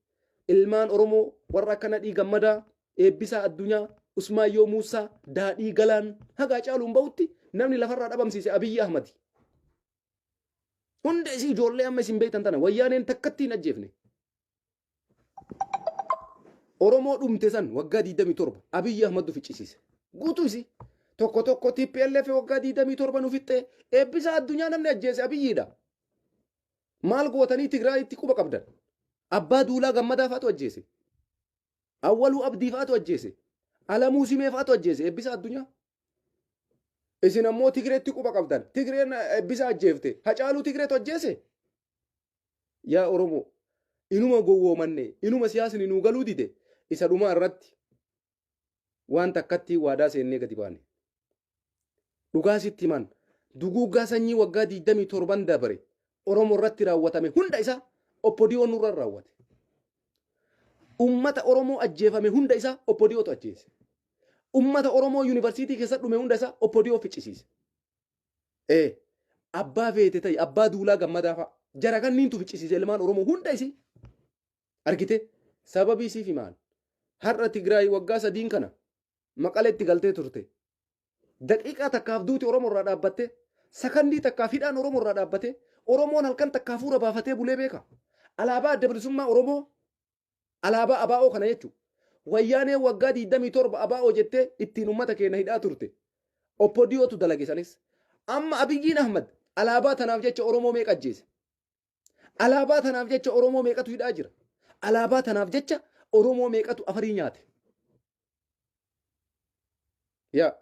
ilmaan Oromoo warra akka Nadhii Gammadaa, Eebbisaa Addunyaa, Usmaayyoo Muusaa, Daadhii Galaan hagaa caaluun bahutti namni lafarraa dhabamsiise Abiy Ahmed. Hunda isii ijoollee amma isin beektan tana wayyaaneen takkatti hin ajjeefne. Oromoo dhumte san waggaa 27 Abiy Ahmed ficcisiise. Guutuu isii tokko tokko TPLF waggaa 27 nu fixxee Eebbisaa Addunyaa namni ajjeese Abiyyiidha. Maal gootanii Tigraayitti quba qabdan? Abbaa Duulaa Gammadaa faatu ajjeese. Awwaluu Abdii faatu ajjeese. Alamuu Simee faatu ajjeese Eebbisaa Addunyaa. Isin ammoo Tigreetti quba qabdan. Tigreen Eebbisaa ajjeefte. Hacaaluu Tigreetu ajjeese. Yaa Oromoo inuma gowwoomanne inuma siyaasni nuu galuu dide isa dhumaa irratti waan takkatti waadaa seennee gadi baane. Dhugaa sitti himan duguuggaa sanyii waggaa 27 dabare Oromoo irratti raawwatame hunda isaa oppodiyoon nurra raawwate. Ummata Oromoo ajjeefame hunda isaa oppodiyootu ajjeese. Ummata Oromoo yuunivarsiitii keessa dhume hunda isaa oppodiyoo ficcisiise. Abbaa feete ta'e abbaa Duulaa Gammadaa fa'a jara kanniintu ficcisiise ilmaan Oromoo hunda isii argite sababii isiif himaan har'a Tigraay waggaa 3 kana Maqaleetti galtee turte. Daqiiqaa takkaaf duuti Oromoo irraa dhaabbatte sakandii takkaaf hidhaan Oromoo irraa dhaabbate Oromoon halkan takkaaf fuura baafatee bulee beeka. Alaabaa adda bilisummaa Oromoo alaabaa abaa'oo kana jechuudha. Wayyaanee waggaa 27 abaa'oo jettee ittiin uummata keenya hidhaa turte. Oppodiyootu dalage sanis. Amma Abiyyiin Ahmed alaabaa tanaaf jecha Oromoo meeqa ajjeese? Alaabaa tanaaf jecha Oromoo meeqatu hidhaa jira? Alaabaa tanaaf jecha Oromoo meeqatu afarii nyaate? Yaa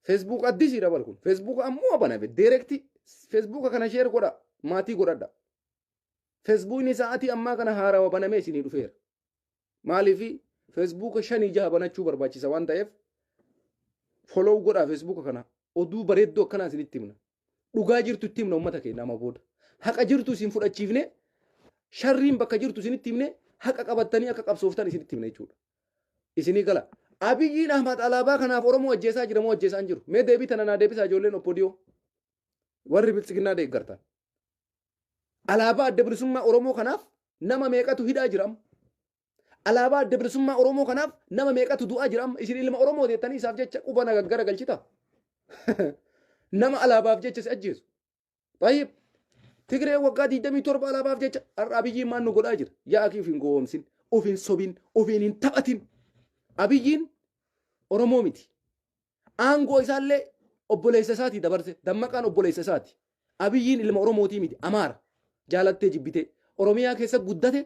Facebook addisii dabal kun. Facebook ammoo baname. Direkti Facebook kana sheer godha. Maatii godhadha. Facebook sa'aatii ammaa kana haarawaa banamee isinii dhufeera. Maaliif Facebook 5-6 banachuu barbaachisa waan ta'eef follow godhaa Facebook kana. Oduu bareedduu akkanaa isinitti himna. Dhugaa jirtu itti himna uummata keenya amma booda. Haqa jirtu isin fudhachiifne sharriin bakka jirtu isinitti himne haqa qabattanii akka qabsooftan isinitti himna jechuudha. Isinii gala. Abiyyiin Ahmed alaabaa kanaaf Oromoo ajjeesaa jira moo ajjeesaa hin jiru? Mee deebii tana naa deebisaa ijoolleen oppodiyoo. Warri bilisiginnaa deeggartan. Alaabaa adda bilisummaa Oromoo kanaaf nama meeqatu hidhaa jira? Alaabaa adda bilisummaa Oromoo kanaaf nama meeqatu du'aa jira? Isin ilma Oromoo teettanii isaaf jecha quba nagaggara galchita. Nama alaabaaf jecha si ajjeesu. Tayyib Tigree waggaa 27 alaabaaf jecha Abiyyiin maan nu godhaa jira? Yaa akii ofiin gowwoomsin, ofiin sobin, ofiin hin taphatin. Abiyyiin Oromoo miti. Aangoo isaallee obboleessa isaati dabarse. Dammaqaan obboleessa isaati. Abiyyiin ilma Oromootii miti. Amaara jaalattee jibbite. Oromiyaa keessa guddate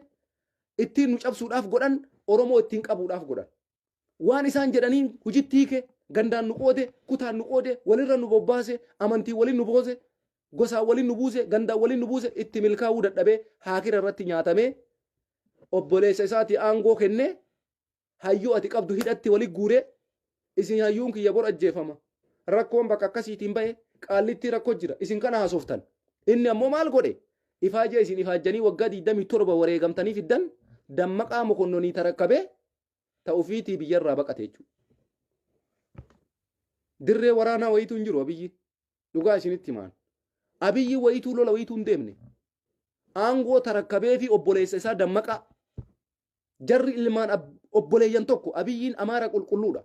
ittiin nu cabsuudhaaf godhan Oromoo ittiin qabuudhaaf godhan. Waan isaan jedhaniin hujitti hiike gandaan nu qoode, kutaan nu qoode, walirra nu bobbaase, amantii waliin nu boose, gosaan waliin nu buuse, gandaan waliin nu buuse itti milkaa'uu dadhabee haakira irratti nyaatamee obboleessa isaati aangoo kennee hayyuu ati qabdu hidhatti wali guuree isin hayyuun kiyya bor ajjeefama. Rakkoon bakka akkasiitiin ba'e qaallitti rakkoo jira. Isin kana haasoftan. Inni ammoo maal godhe? Ifaajee isin ifaajanii waggaa 27 wareegamtanii fiddan dammaqaa mokonnonii tarakkabee ta'uufiitii biyyarraa baqate jechuudha. Dirree waraanaa wayituu hin jiru Abiyyi. Dhugaa isinitti himaan. Abiyyi wayituu lola wayituu hin deemne. Aangoo tarakkabee fi obboleessa isaa dammaqaa. Jarri ilmaan obboleeyyan tokko Abiyyiin Amaara qulqulluudha.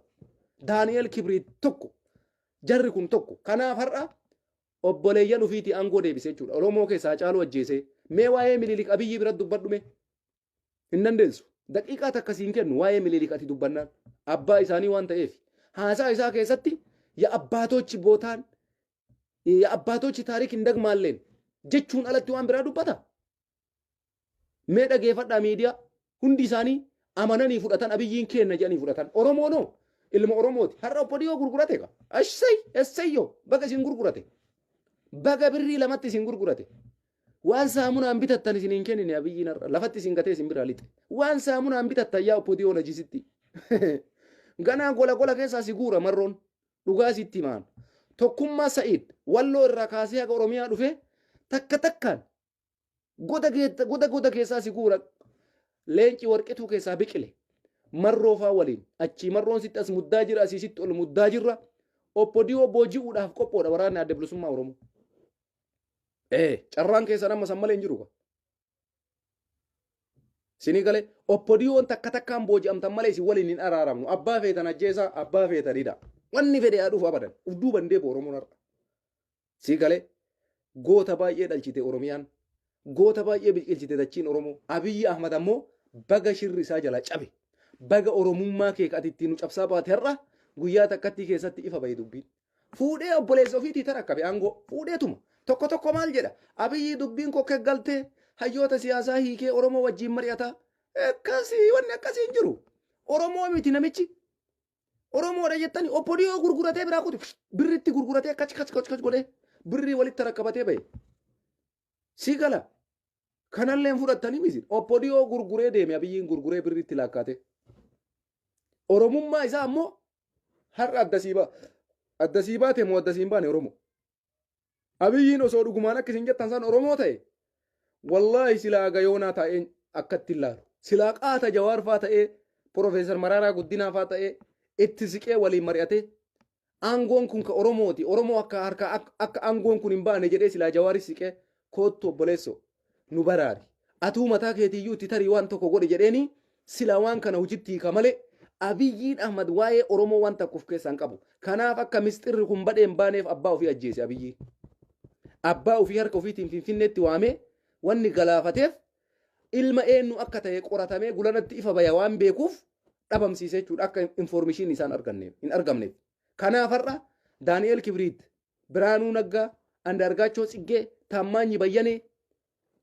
Daani'eel Kibriit tokko jarri kun tokko kanaaf har'a obboleeyyan ufiitii aangoo deebisee jechuudha. Oromoo keessaa caaluu ajjeesee mee waa'ee mililik abiyyi bira dubbadhume hin dandeessu. Daqiiqaa takkasiin kennu waa'ee mililik ati dubbannaan abbaa isaanii waan ta'eef haasaa isaa keessatti ya abbaatochi bootaan ya abbaatochi taariik hin dagmaalleen jechuun alatti waan biraa dubbata. Mee dhageeffadhaa miidiyaa hundi isaanii amananii fudhatan abiyyiin kenna jedhanii fudhatan. Oromoo noo ilma Oromooti. Har'a obbo Diyoo gurgurate ka. Essayyo baga isin gurgurate. Baga birrii lamatti isin gurgurate. Waan saamunaan bitattan isin hin kennine abiyyiin har'a lafatti isin gatee isin biraa lixe. Waan saamunaan bitattan yaa obbo Diyoo najisitti. Ganaa gola keessaa si guura marroon dhugaa sitti himaan. Tokkummaa Sa'iid walloo irraa kaasee haga Oromiyaa dhufe takka takkaan goda keessaa si guura leenci warqituu keessaa biqile. Marroo faa waliin achii marroon sitti as muddaa jira asii sitti ol muddaa jirra. Obbo Diyoo booji'uudhaaf qophoodha waraanni adda bilisummaa Oromoo. Carraan keessa nama san malee hin jiru. Sinii galee obbo Diyoon takka takkaan booji'amtan malee isin waliin hin araaramnu. Abbaa feetan ajjeesaa abbaa feetanidha. Wanni fedhe haa dhufu abadan. Ufduu bandee Oromoon har'a. Sii galee goota baay'ee dhalchite Oromiyaan. Goota baay'ee biqilchite dachiin Oromoo. Abiy Ahmed ammoo baga shirri isaa jala cabe. Baga Oromummaa kee ati nu cabsaa baate har'a guyyaa takkatti keessatti ifa bahe dubbiin. Fuudhee obboleessa ofiitii tarakkabe aangoo fuudheetuma. Tokko maal jedha abiyyi dubbiin kokkee galtee hayyoota siyaasaa hiikee Oromoo wajjin mari'ata. Akkasii wanni akkasii hin jiru. Oromoo miti namichi. Oromoodha jettani obbo Diyoo gurguratee biraa kuti birritti gurguratee kachi godhee birrii walitti rakkabatee bahe. Si gala kanallee fudhattanii miti obbo Diyoo gurguree deeme abiyyiin gurguree birritti laakkaate. Oromummaa isaa ammoo har'a addasii baate moo addasii hin baane Oromoo. Abiyyiin osoo dhugumaan akka isin jettan san Oromoo ta'e wallaahi silaa gayoonaa ta'een akkatti ilaalu. Silaa qaata Jawaar faa ta'ee Profeesar Mararaa Guddinaa faa ta'ee itti siqee waliin mari'ate aangoon kun ka Oromooti. Oromoo akka aangoon kun hin baane jedhee silaa Jawaaris siqee koottu obboleessoo nu baraari. Atuu mataa keetiyyuu itti tarii waan tokko godhe jedheeni silaa waan kana hojitti hiika malee Abiyyiin Ahmed waa'ee Oromoo waan takkuuf keessaan qabu. Kanaaf akka misxirri kun badheen baaneef abbaa ofii ajjeese Abiyyi. Abbaa ofii harka ofiitiin Finfinneetti waamee wanni galaafateef ilma eenyu akka ta'e qoratamee gulanatti ifa baya waan beekuuf dhabamsiisee jechuudha akka informeeshinii isaan hin argamneef. Kanaaf har'a Daani'eel Kibriit, Biraanuu Naggaa, Andaargaachoo Tsiggee, Taammaanyi Bayyanee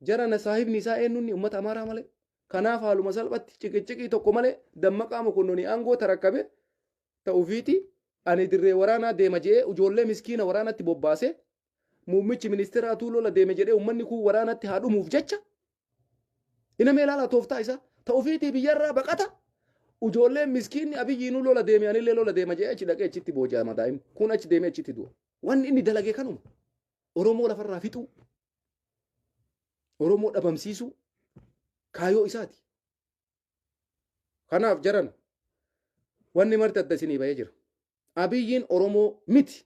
jarana saahibni isaa eenyunni uummata Amaaraa malee. Kanaaf haaluma salphatti ciqicciqii tokko malee dammaqaa mokonnoonii aangoo tarakkabe ta'uufiiti ani dirree waraanaa deema jedhee ijoollee miskiina waraanatti bobbaasee muummichi ministeeraa tuulola deeme jedhee uummanni kun waraanatti haa dhumuuf jecha ina meelaala tooftaa isaa ta'uufiiti biyyarraa baqata ijoolleen miskiinni abiyyiinuu lola deeme anillee lola deema jedhee achi dhaqee achitti booji'ama daa'imni kun achi deemee achitti du'a. Wanni inni dalagee kanuma Oromoo lafarraa fixuu Oromoo dhabamsiisuu kaayoo isaati. Kanaaf jaran wanni marti adda isinii bahee jira. Abiyyiin Oromoo miti.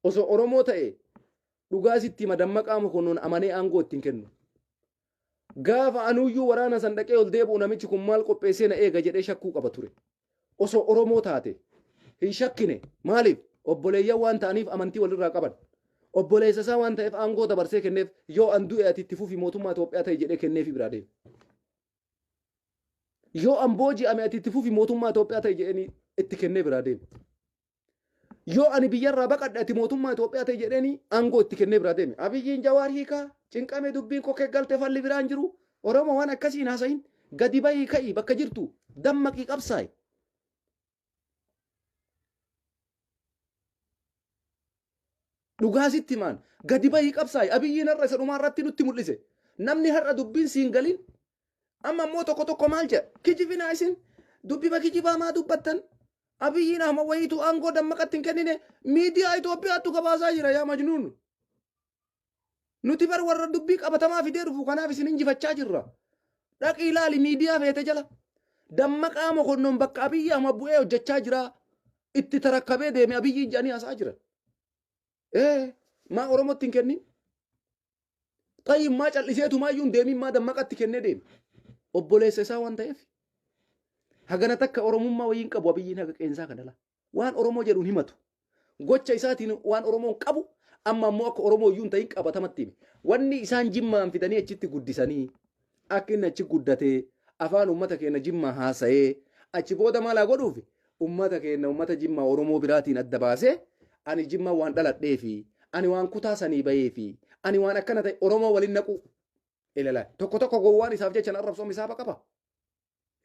Osoo Oromoo ta'e dhugaa sitti madammaqaa mokonnoon amanee aangoo ittiin kennu. Gaafa anuyyuu waraana san dhaqee ol deebi'u namichi kun maal qopheessee na eega jedhee shakkuu qaba ture. Osoo Oromoo taate hin shakkine maaliif obboleeyyan waan ta'aniif amantii walirraa qaban. Obboleessa isaa waan ta'eef aangoo dabarsee kenneef yoo an du'e ati itti fufi mootummaa Itoophiyaa ta'e jedhee kenneefi biraa deeme. Yoo an booji'ame ati itti fufi mootummaa Itoophiyaa ta'e jedhanii itti kennee biraa deeme. Yoo ani biyyarraa baqadhe ati mootummaa Itoophiyaa ta'e jedhanii aangoo itti kennee biraa deeme. Abiyyiin Jawaar hiikaa cinqamee dubbiin kokkee galtee falli biraan jiru Oromoo waan akkasiin haasayin gadi bahii ka'ii bakka jirtu dammaqii qabsaa'i. Dhugaasitti maan gadi bahii qabsaa'i abiyyiin har'a isa dhumaa irratti nutti mul'ise namni har'a dubbiin siin galin amma immoo tokko maal jedha kijibinaa isin dubbiba kijibaa maa dubbattan abiyyiin amma wayiitu aangoo dammaqatti hin kennine miidiyaa Itoophiyaattu gabaasaa jira yaa majnuun nuti bar warra dubbii qabatamaa fidee dhufu kanaaf isin injifachaa jirra dhaqii ilaali miidiyaa feete jala dammaqaa mokonnoon bakka abiyyi amma bu'ee hojjechaa jira itti tarakkabee deeme abiyyi jedhanii haasaa jira. Ma Oromotti hin kennin tayyib maa calliseetu maayyuun deemin maa dammaqatti kennee deeme obboleessa isaa waan ta'eef hagana takka oromummaa wayiin qabu abiyyiin haga qeensaa kanala waan oromoo jedhuun himatu gocha isaatiin waan oromoon qabu amma ammoo akka oromoo iyyuu hin ta'in qabatamatti hime wanni isaan jimmaan fidanii achitti guddisanii akka inni achi guddatee afaan ummata keenya jimmaa haasa'ee achi booda maalaa godhuufi ummata keenya ummata jimmaa oromoo biraatiin adda baasee ani jimmaa waan dhaladhee fi ani waan kutaa sanii bahee fi ani waan akkana ta'e oromoo waliin naqu ilaalaa tokko gowwaan isaaf jecha arrabsoom hisaaba qaba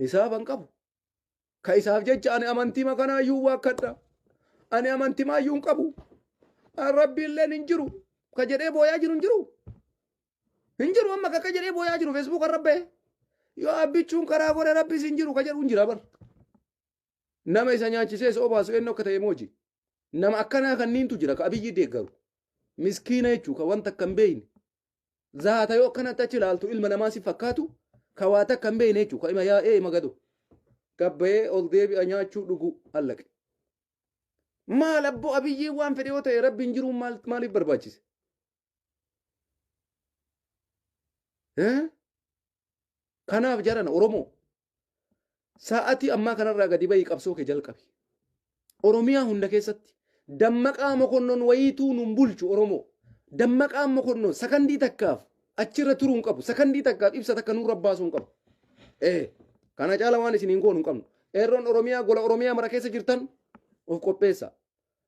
hisaaban qabu ka isaaf jecha ani amantii makanaayyuu waakkadha ani amantii maayyuu hin qabu rabbiilleen hin jiru ka jedhee booyaa jiru hin jiru amma ka jedhee booyaa jiru feesbuuk arrabbee yoo abbichuun karaa godhe rabbis hin jiru ka jedhu hin jira bar nama isa nyaachisee isa obaasu eenyu akka ta'e mooji nama akkanaa kanniintu jira ka abiyyi deeggaru miskiina jechuu ka wanta akka hin beeyne zaata yoo akkanatti achi ilaaltu ilma namaa si fakkaatu ka waata akka hin beeyne jechuu ka ima yaa'ee magado gabbayee ol deebi'a nyaachuu dhugu allaqe maal abbo abiyyi waan fedhe yoo ta'e rabbiin jiru maaliif barbaachise kanaaf jarana oromoo sa'atii ammaa kanarraa gadi bayii qabsoo kee jalqabi oromiyaa hunda keessatti dammaqaa mokonnon wayiituu nun bulchu oromoo dammaqaa mokonnon sakandii takkaaf achirra turuun qabu sakandii takkaaf ibsa takka nuun rabbaasuun qabu kana caala waan isiniin goonu hin qabnu eerroon oromiyaa gola oromiyaa mara keessa jirtan of qopheessa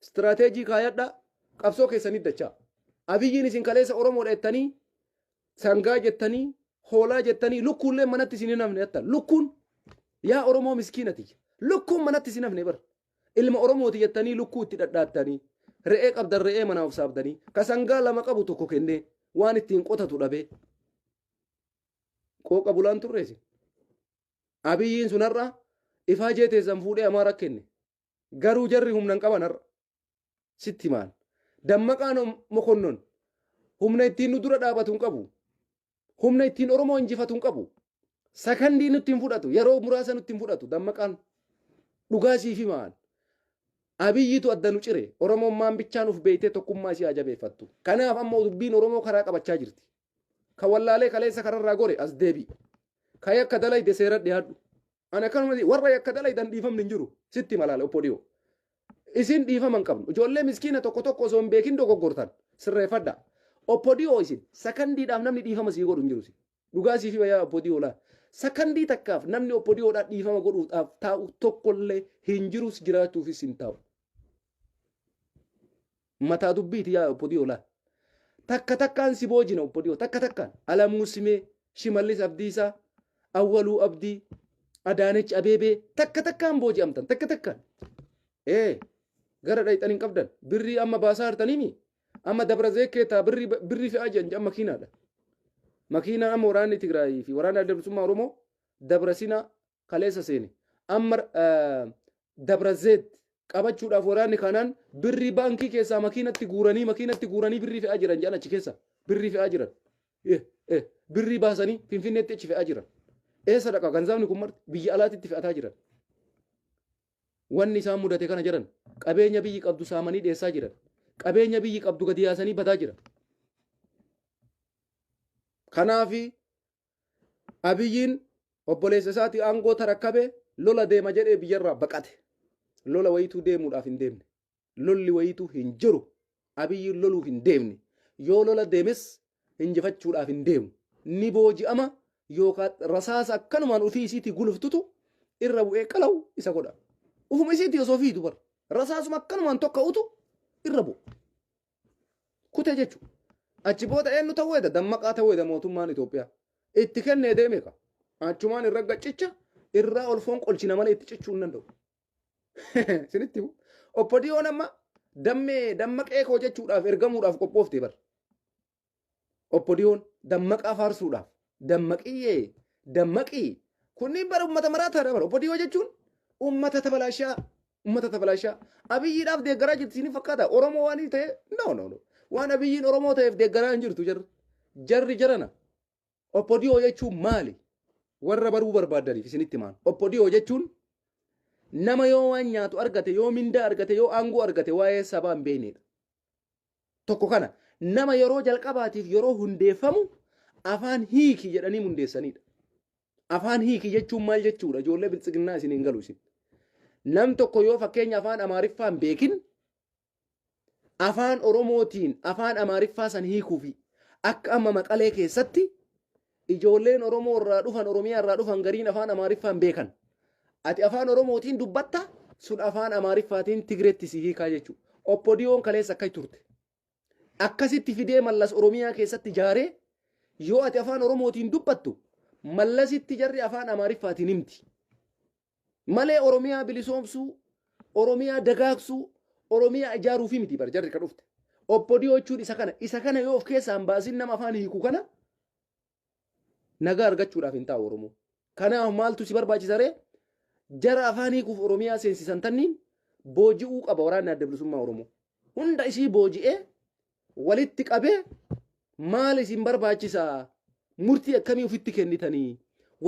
istirateejii kaayadha qabsoo keessanii dachaa abiyyiin isin kaleessa oromoodha jettanii sangaa jettanii hoolaa jettanii lukkuullee manatti isin hin hafne jettan lukkuun yaa oromoo miskiinati lukkuun manatti isin hafne bar ilma oromooti jettanii lukkuu itti dhadhaattanii re'ee qabdan re'ee manaa of saabdanii ka sangaa lama qabu tokko kennee waan ittiin qotatu dhabee qooqa bulaan turreesi abiyyiin sunarra ifaa jeeteessan fuudhee amaara kenne garuu jarri humnan qaban har'a sitti maan dammaqaan mokonnon humna ittiin nu dura dhaabatu hin qabu humna ittiin oromoo injifatu hin qabu sakandii nutti hin fudhatu yeroo muraasa nutti hin fudhatu dammaqaan dhugaasii fi maan abiyyitu adda nu cire oromoon maan bichaan uf beeytee tokkummaa ishee ajabeeffattu kanaaf amma dubbiin oromoo karaa qabachaa jirti ka wallaalee kaleessa kararraa gore as deebi ka yakka dalayde seera dhiyaadhu ana akkanuma warra yakka dalaydan dhiifamni hin jiru sitti malaala oppodiyoo isin dhiifaman qabnu ijoollee miskiina tokko osoo hin beekin dogoggortan sirreeffadha oppodiyoo isin sakandiidhaaf namni dhiifama sii godhu hin jiru dhugaasii fi wayyaa oppodiyoo laa sakandii takkaaf namni oppodiyoodhaaf dhiifama godhuudhaaf taa'u tokkollee hin jirus jiraachuufis hin taa'u mataa dubbiiti yaa oppodiyoo laa takkaan si boojina oppodiyoo takkaan alamuu simee shimallis abdiisaa awwaluu abdii adaanech abeebee takkaan booji'amtan takkaan gara dhayxan hin qabdan birrii amma baasaa hartaniimi amma dabra zeekkeetaa birrii fe'aa jiran amma makiinaadha makiinaa amma waraanni Tigraayii fi waraanni adda bilisummaa Oromoo dabra sina kaleessa seene amma dabra zeet qabachuudhaaf waraanni kanaan birrii baankii keessaa makiinatti guuranii birrii fe'aa jiran jedhan achi keessa birrii fe'aa jiran birrii baasanii finfinneetti achi fe'aa jiran eessa dhaqa ganzaabni kun marti biyya alaatitti fe'ataa jiran wanni isaan mudate kana jiran qabeenya biyyi qabdu saamanii dheessaa jiran qabeenya biyyi qabdu gadi yaasanii bataa jiran kanaafi abiyyiin obboleessa isaatii aangoo tarakkabee lola deema jedhee biyyarraa baqate lola wayituu deemuudhaaf hin deemne lolli wayituu hin jiru abiyyiin loluuf hin deemne yoo lola deemes injifachuudhaaf hin deemu ni booji'ama yookaan rasaasa akkanumaan ofii isiitii guluftutu irra bu'ee qalawu isa godha ufuma isiitii osoo fiitu bar rasaasuma akkanumaan tokko utu irra bu'u kute jechuudha achi booda eenyu ta'uu eda dammaqaa ta'uu eda mootummaan Itoophiyaa itti kennee deeme ka achumaan irra gaccicha irraa ol foon qolchina malee itti cichuu hin danda'u sinitti oppodiyoon amma dammaqee koo jechuudhaaf ergamuudhaaf qophoofte bar oppodiyoon dammaqaa faarsuudhaaf dammaqii kunniin bara ummata maraataa bar oppodiyoo jechuun ummata tabalaashaa abiyyiidhaaf deeggaraa jirti sinin fakkaata oromoo waan ta'e no waan abiyyiin oromoo ta'eef deeggaraa hin jirtu jarri jarana oppodiyoo jechuun maali warra baruu barbaadaniif isinitti maan oppodiyoo jechuun nama yoo waan nyaatu argate yoo mindaa argate yoo aangoo argate waa'ee sabaa hin beeknedha tokko kana nama yeroo jalqabaatiif yeroo hundeeffamu afaan hiiki jedhanii hundeessanidha afaan hiiki jechuun maal jechuudha ijoollee biltsiginnaa isin hin galu isin nam tokko yoo fakkeenya afaan amaariffaa hin beekin afaan oromootiin afaan amaariffaa san hiikuufi akka amma maqalee keessatti ijoolleen oromoo irraa dhufan oromiyaa irraa dhufan gariin afaan amaariffaa hin beekan ati afaan oromootiin dubbatta sun afaan amaariffaatiin tigreetti si hiikaa jechuudha oppodiyoon kaleessa akka turte akkasitti fidee mallas oromiyaa keessatti jaaree yoo ati afaan oromootiin dubbattu mallasitti jarri afaan amaariffaatiin himti malee oromiyaa bilisoomsuu oromiyaa dagaagsuu oromiyaa ijaaruu fi miti bar jarri ka dhufte oppodiyoo jechuun isa kana yoo of keessaan baasin nama afaan hiiku kana nagaa argachuudhaaf hin taa'u oromoo kanaaf maaltu si barbaachisa ree jara afaan hiikuuf oromiyaa seensisan tanniin booji'uu qaba waraanni adda bilisummaa oromoo hunda isii booji'ee walitti qabee maal isin barbaachisa murtii akkamii ofitti kennitanii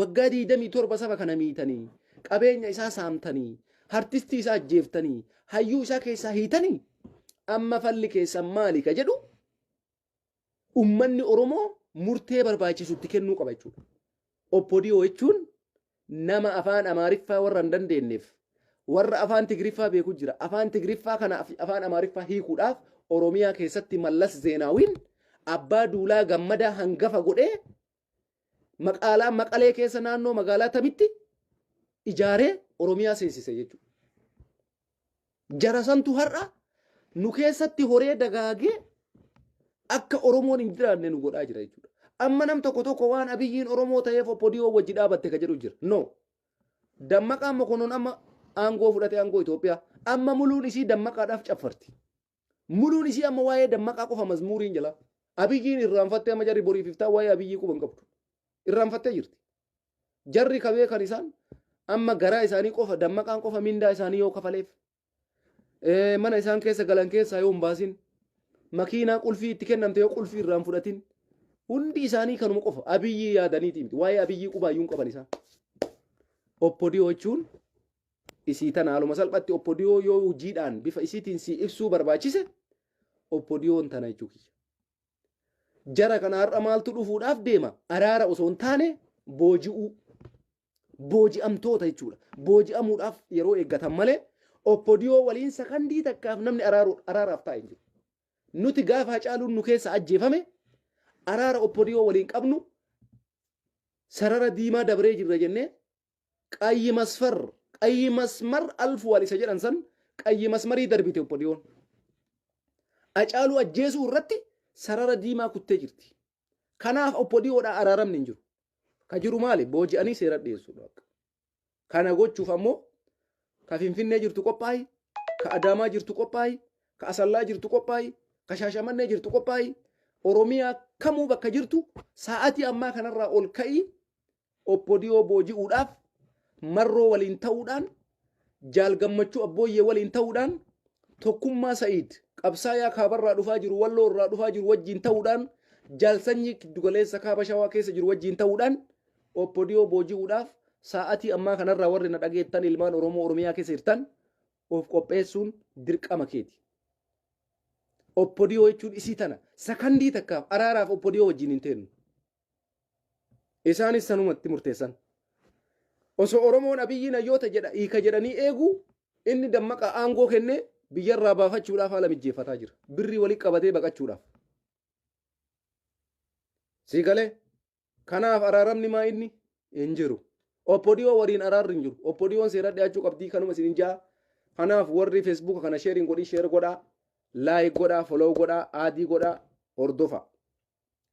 waggaa 27 saba kana miitanii qabeenya isaa saamtanii artistii isaa ajjeeftanii hayyuu isaa keessaa hiitanii amma falli keessan maali ka jedhu ummanni oromoo murtee barbaachisutti kennuu qaba jechuudha oppodiyoo jechuun nama afaan amaariffaa warra hin dandeenyeef warra afaan tigriffaa beeku jira afaan tigriffaa kana afaan amaariffaa hiikuudhaaf oromiyaa keessatti mallas zeenaawiin abbaa duulaa gammadaa hangafa godhee maqaalaa maqalee keessa naannoo magaalaa tamitti ijaaree oromiyaa seensise jechuudha. Jarasantu har'a nu keessatti horee dagaagee akka oromoon hin jiraanne nu godhaa jira jechuudha. Amma nam tokko waan abiyyiin oromoo ta'eef oppodiyoo wajji dhaabatte ka jedhu jira. No. Dammaqaan mokonoon amma aangoo fudhate aangoo Itoophiyaa amma muluun isii dammaqaadhaaf caffarti. Muluun isii amma waa'ee dammaqaa qofa mazmuuriin jala. Abiyyiin irraanfattee amma jarri boriif iftaa waa'ee abiyyii quban qabdu. Irraanfattee jirti. Jarri kabee kan isaan amma garaa isaanii qofa dammaqaan qofa mindaa isaanii yoo kafaleef. Mana isaan keessa galan keessaa yoo hin baasin makiinaa qulfii itti kennamte yoo qulfii irraan fudhatin hundi isaanii kanuma qofa abiyyii yaadaniiti miti waa'ee abiyyii qubaayyuun qaban isaan. Oppodiyoo jechuun isii tana haaluma salphatti oppodiyoo yoo hojiidhaan bifa isiitiin si ibsuu barbaachise oppodiyoon tana jechuudha. Jara kana har'a maaltu dhufuudhaaf deema araara osoo hin taane booji'uu booji'amtoota jechuudha. Booji'amuudhaaf yeroo eeggatan malee oppodiyoo waliin sakandii takkaaf namni araaraaf taa'e jiru. Nuti gaafa Hacaaluun nu keessa ajjeefame araara oppodiyoo waliin qabnu sarara diimaa dabree jirra jennee qayyi masmar alfu wal isa jedhan san qayyi masmarii darbite oppodiyoon. Hacaaluu ajjeesuu irratti sarara diimaa kuttee jirti. Kanaaf oppodiyoodhaa araaramni hin jiru. Ka jiru maali? Booji'anii seera dhiyeessuudha. Kana gochuuf ammoo ka Finfinnee jirtu qophaayi, ka Adaamaa jirtu qophaayi, ka Asallaa jirtu qophaayi, ka Shaashamannee jirtu qophaayi, Oromiyaa kamuu bakka jirtu sa'aatii ammaa kanarraa ol ka'ii oppodiyoo booji'uudhaaf marroo waliin ta'uudhaan jaal gammachuu abbooyyee waliin ta'uudhaan tokkummaa Sa'iid qabsaayaa kaabarraa dhufaa jiru walloo irraa dhufaa jiru wajjiin ta'uudhaan jaal sanyii giddugaleessa kaaba shawaa keessa jiru wajjiin ta'uudhaan oppodiyoo booji'uudhaaf sa'aatii ammaa kanarraa warri na dhageettan ilmaan Oromoo Oromiyaa keessa jirtan of qopheessuun dirqama keeti. Oppodiyoo jechuun isii tana sakandii takkaaf araaraaf oppodiyoo wajjiin hin teennu. Isaanis sanumatti murteessan. Osoo Oromoon abiyyiin hayyoota hiika jedhanii eeguu inni dammaqa aangoo kennee biyyarraa baafachuudhaaf haala mijjeeffataa jira. Birrii walii qabatee baqachuudhaaf. Siigalee kanaaf araaramni maa inni hin jiru. Oppodiyoo waliin araarri hin jiru. Oppodiyoon seera dhiyaachuu qabdii kanuma isin jaa. Kanaaf warri feesbuuka kana sheeriin godhii sheer godhaa. Laayik godhaa, follow godhaa, aadii godhaa, hordofa.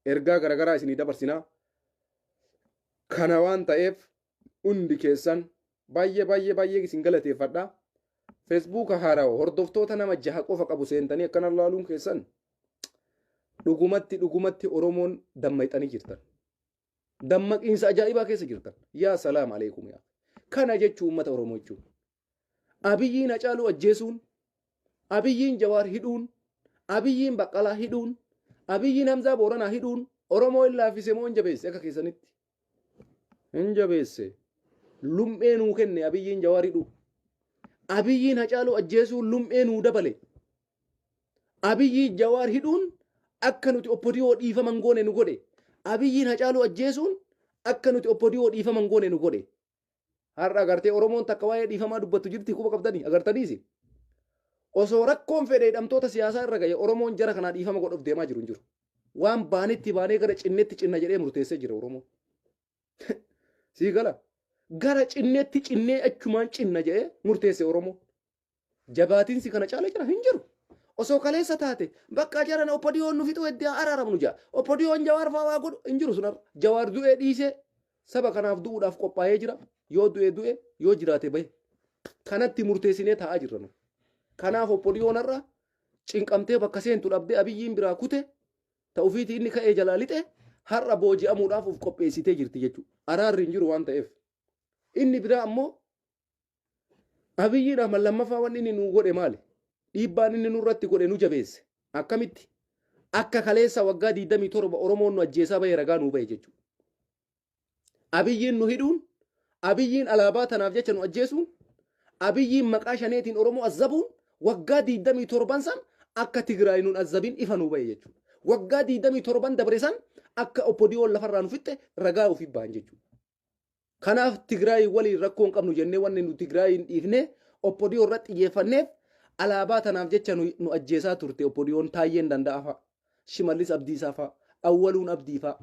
Ergaa garagaraa isinii dabarsinaa. Kana waan ta'eef hundi keessan baay'ee isin galateeffadha. Feesbuuka haaraa hordoftoota nama 6 qofa qabu seentanii akkana laaluun keessan dhugumatti Oromoon dammaqxanii jirtan. Dammaqiinsa ajaa'ibaa keessa jirtan. Yaa salaam aleikum yaa. Kana jechuun uummata Oromoo jechuun. Abiyyiin Hacaaluu ajjeesuun, abiyyiin Jawaar hidhuun, abiyyiin Baqqalaa hidhuun, abiyyiin Hamzaa Booranaa hidhuun Oromoo hin laaffise moo hin jabeesse akka keessanitti? Hin jabeesse. Lum'ee nuu kenne abiyyiin Jawaar hidhuu. Abiyyiin Hacaaluu ajjeesuun lum'ee nuu dabale. Abiyyiin Jawaar hidhuun akka nuti oppodiyoo dhiifaman goone nu godhe. Abiyyiin Hacaaluu ajjeesuun akka nuti oppodiyoo dhiifaman goone nu godhe. Har'a agartee Oromoon takka waa'ee dhiifamaa dubbattu jirti quba qabdanii agartaniisi. Osoo rakkoon fedhe hidhamtoota siyaasaa irra ga'e Oromoon jara kanaa dhiifama godhuuf deemaa jiru hin jiru. Waan baanetti baanee gara cinneetti cinna jedhee murteessee jira Oromoon. Sii gala gara cinneetti cinnee achumaan cinna jedhee murteesse Oromoon. Jabaatiinsi kana caala jira hin jiru. Osoo kaleessa taate bakka jaran oppodiyoon nu fixuu hedduu araaramnu jaa. Oppodiyoon Jawaar fa'aa waa godhu hin jiru sunarra. Jawaar du'ee dhiisee saba kanaaf du'uudhaaf qophaa'ee jira. Yoo du'e yoo jiraate bahe. Kanatti murteessinee taa'aa jirra nu. Kanaaf oppodiyoon irra cinqamtee bakka seentu dhabdee abiyyiin biraa kute ta'uufiiti inni ka'ee jalaa lixe har'a booji'amuudhaaf of qopheessitee jirti jechuudha. Araarri hin jiru waan ta'eef. Inni biraa ammoo abiyyiidhaaf lammaffaa wanni inni nu godhe maali? Dhiibbaan inni nurratti godhe nu jabeesse. Akkamitti? Akka kaleessa waggaa 27 Oromoon nu ajjeesaa bahee ragaa nuu bahe jechuudha. Abiyyiin nu hidhuun, abiyyiin alaabaa tanaaf jecha nu ajjeesuun, abiyyiin maqaa shaneetiin Oromoo azzabuun waggaa 27 san akka Tigraay nuun azzabiin ifa nuu bahe jechuudha. Waggaa 27 dabre san akka oppodiyoon lafarraa nu fixxe ragaa ofii bahan jechuudha. Kanaaf Tigraay waliin rakkoo hin qabnu jennee wanni nu Tigraay hin dhiifne oppodiyoo irratti xiyyeeffanneef alaabaa tanaaf jecha nu ajjeesaa turte oppodiyoon Taayyeen Danda'aa fa'a, Shimallis Abdiisaa fa'a, Awwaluun Abdii fa'a.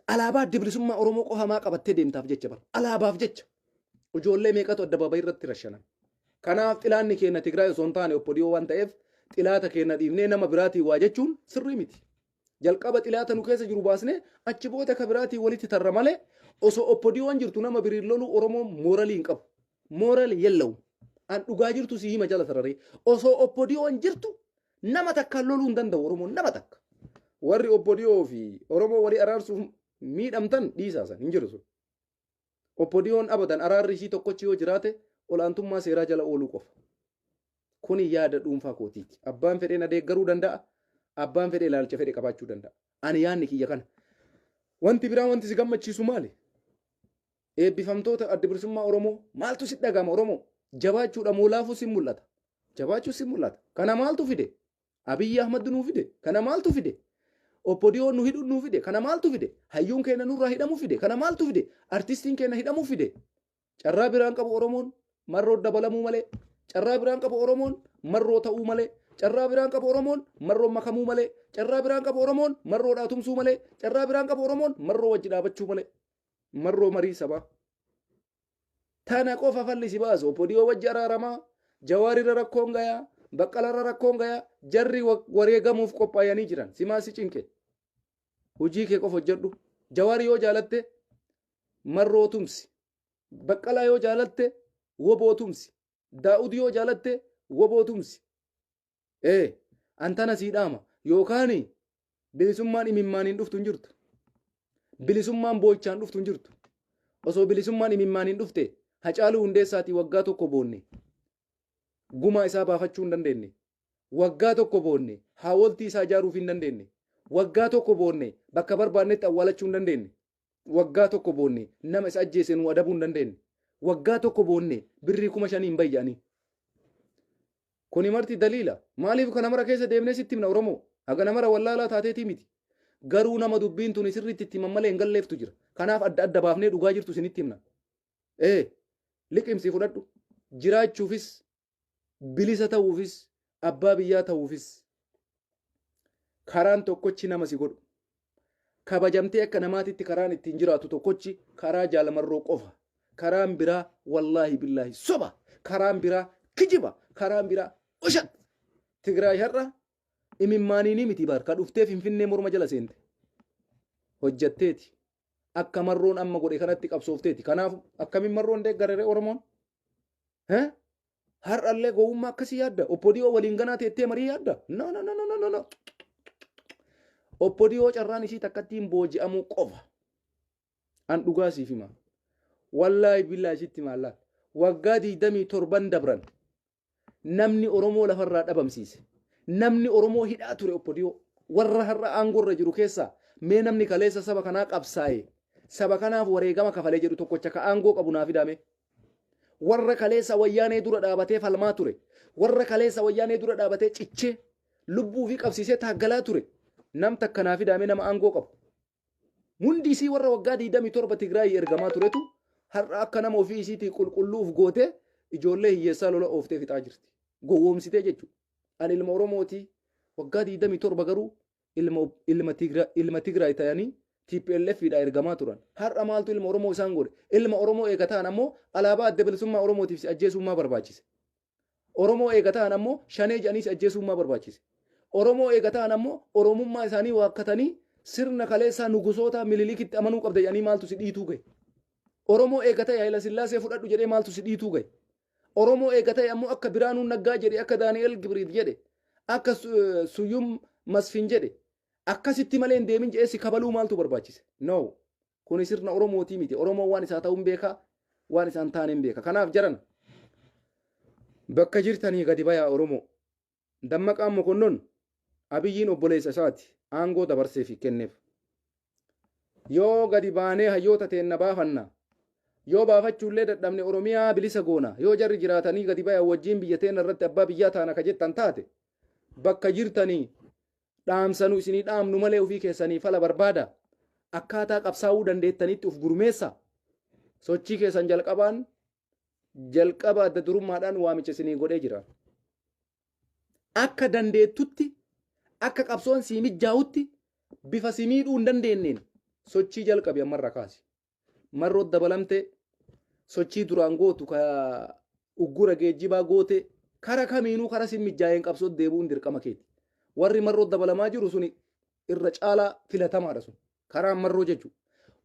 Alaabaa adda bilisummaa Oromoo qofamaa qabattee deemtaaf jecha bara. Alaabaaf jecha. Ijoollee meeqatu adda babayii irratti rashanan. Kanaaf xilaanni keenya Tigraay osoo hin taane oppodiyoo waan ta'eef xilaata keenya dhiifnee nama biraatii waa jechuun sirrii miti. Jalqaba xilaata nu keessa jiru baasnee achi booda ka biraatii walitti tarra malee osoo oppodiyoon jirtu nama biriin lolu Oromoo mooralii hin qabu. Mooralii yellawu. An dhugaa jirtu si hima jala sararee. Osoo oppodiyoon jirtu nama takka loluu hin danda'u Oromoon nama takka. Warri oppodiyoo fi Oromoo walii araarsuuf miidhamtan dhiisaasan hin jiru sun. Oppodiyoon abadan araarri ishii tokkochi yoo jiraate olaantummaa seeraa jala ooluu qofa. Kuni yaada dhuunfaa kootiiti. Abbaan fedhee na deeggaruu danda'a. Abbaan fedhee ilaalcha fedhe qabaachuu danda'a. Ani yaadni kiyya kana. Wanti biraa wanti si gammachiisu maali? Eebbifamtoota adda bilisummaa Oromoo maaltu si dhagama Oromoo? Jabaachuudha moolaafuu si mul'ata. Jabaachuu si mul'ata. Kana maaltu fide? Abiy ahmed nuu fide. Kana maaltu fide? Oppodiyoon nu hidhu nuu fide. Kana maaltu fide? Hayyuun keenya nurraa hidhamuu fide. Kana maaltu fide? Artistiin keenya hidhamuu fide. Carraa biraan qabu Oromoon marroo dabalamuu malee. Carraa biraan qabu Oromoon marroo ta'uu malee. Carraa biraan qabu Oromoon marroo makamuu malee. Carraa biraan qabu Oromoon marroo dhaatumsuu malee. Carraa biraan qabu Oromoon marroo wajji dhaabachuu malee. Marroo marii sabaa. Tana qofa fallisi baasu oppodiyoo wajji araaramaa. Jawaarirra rakkoon gayaa. Baqqalarra rakkoon gayaa. Jarri wareegamuuf qophaa'anii jiran. Simaa si cinqe. Hojii kee qofa hojjedhu. Jawaari yoo jaalatte marroo tumsi. Baqqalaa yoo jaalatte woboo tumsi. Daa'ud yoo jaalatte woboo tumsi. Antana sii dhaama. Yookaan bilisummaan imimmaaniin dhuftu hin jirtu. Bilisummaan boo'ichaan dhuftu hin jirtu. Osoo bilisummaan imimmaaniin dhufte Hacaaluu Hundeessaatii waggaa tokko boonne. Gumaa isaa baafachuu hin dandeenye. Waggaa tokko boonne haawoltii isaa ijaaruuf hin dandeenye. Waggaa tokko boonne bakka barbaannetti awwaalachuu hin dandeenye. Waggaa tokko boonne nama isa ajjeese nu adabuu hin dandeenye. Waggaa tokko boonne birrii 5,000 hin bayyanii. Kuni marti daliila. Maaliif kana mara keessa deemnee sitti himna Oromoo? Haga namara wallaalaa taateetii miti. Garuu nama dubbiin tuni sirriitti itti mammalee hin galleeftu jira. Kanaaf adda adda baafnee dhugaa jirtu sinitti himna. Liqimsi fudhadhu. Jiraachuufis, bilisa ta'uufis, abbaa biyyaa ta'uufis karaan tokkochi nama si godhu. Kabajamtee akka namaatitti karaan ittiin jiraatu tokkochi karaa jaalamarroo qofa. Karaan biraa wallaahi billaahi soba. Karaan biraa kijiba. Karaan biraa ushat. Tigraay har'a imimmaaniini miti barka dhuftee Finfinnee morma jala seente. Hojjatteeti. Akka marroon amma godhe kanatti qabsoofteeti. Kanaaf akkamiin marroon deeggaree Oromoon? Har'allee gowwummaa akkasii yaadda. Oppodiyoo waliin ganaa teettee marii yaadda. No. Oppodiyoo carraan ishii takkattiin booji'amuu qofa. An dhugaa siif hima. Wallaahi billaahi sitti maallaa. Waggaa 27 dabran. Namni Oromoo lafarraa dhabamsiise. Namni Oromoo hidhaa ture oppodiyoo. Warra har'a aangorra jiru keessaa mee namni kaleessa saba kanaa qabsaa'e. Saba kanaaf wareegama kafalee jedhu tokkocha ka aangoo qabu naaf hidhame. Warra kaleessa wayyaanee dura dhaabatee falmaa ture. Warra kaleessa wayyaanee dura dhaabatee cichee lubbuu fi qabsiisee taaggalaa ture. Nam takka naaf hidhame nama aangoo qabu. Hundi isii warra waggaa 27 Tigraay ergamaa turetu har'a akka nama ofii isiitii qulqulluuf goote ijoollee hiyyeessaa lola ooftee fixaa jirti. Gowwoomsitee jechuudha. Ani ilma Oromooti waggaa 27 garuu ilma Tigraay ta'anii TPLF dha ergamaa turan. Har'a maaltu ilma Oromoo isaan godhe? Ilma Oromoo eegataan ammoo alaabaa adda bilisummaa Oromootiif si ajjeesummaa barbaachise. Oromoo eegataan ammoo shanee jedhanii si ajjeesummaa barbaachise. Oromoo eegataan ammoo Oromummaa isaanii waakkatanii sirna kaleessaa nugusoota Minilikitti amanuu qabda jedhanii maaltu si dhiituu gahe? Oromoo eegatee Hayila Sillaasee fudhadhu jedhee maaltu si dhiituu gahe? Oromoo eegatee ammoo akka Biraanuun Naggaa jedhe, akka Daani'el Gibriit jedhe, akka Suyum Masfin jedhe, akkasitti malee hin deemin jedhee si kabaluu maaltu barbaachise? No. Kuni sirna Oromootii miti. Oromoo waan isaa ta'uun beeka, waan isaan taaneen beeka. Kanaaf jaran bakka jirtanii gadi bayaa Oromoo. Dammaqaan Mokonnon Abiyyiin obboleessa isaati. Aangoo dabarsee fi kenneef. Yoo gadi baanee hayyoota teenna baafanna. Yoo baafachuullee dadhabne Oromiyaa bilisa goona. Yoo jarri jiraatanii gadi bayaa wajjin biyya teenya irratti abbaa biyyaa taana ka jettan taate bakka jirtanii dhaamsanuu isinii dhaamnu malee ofii keessanii fala barbaada. Akkaataa qabsaa'uu dandeettanitti uf gurmeessa. Sochii keessan jalqaba adda durummaadhaan waamicha isinii godhee jira. Akka dandeettutti akka qabsoon sii mijaa'utti bifa sii miidhuu hin dandeenyeen sochii jalqabi ammarra kaasi. Marroo dabalamte sochii duraan gootu ka uggura geejjibaa goote kara kamiinuu kara sii mijaa'een qabsoo deebi'uun dirqama keeti. Warri marroo dabalamaa jiru suni irra caalaa filatamaadha sun. Karaa marroo jechuudha.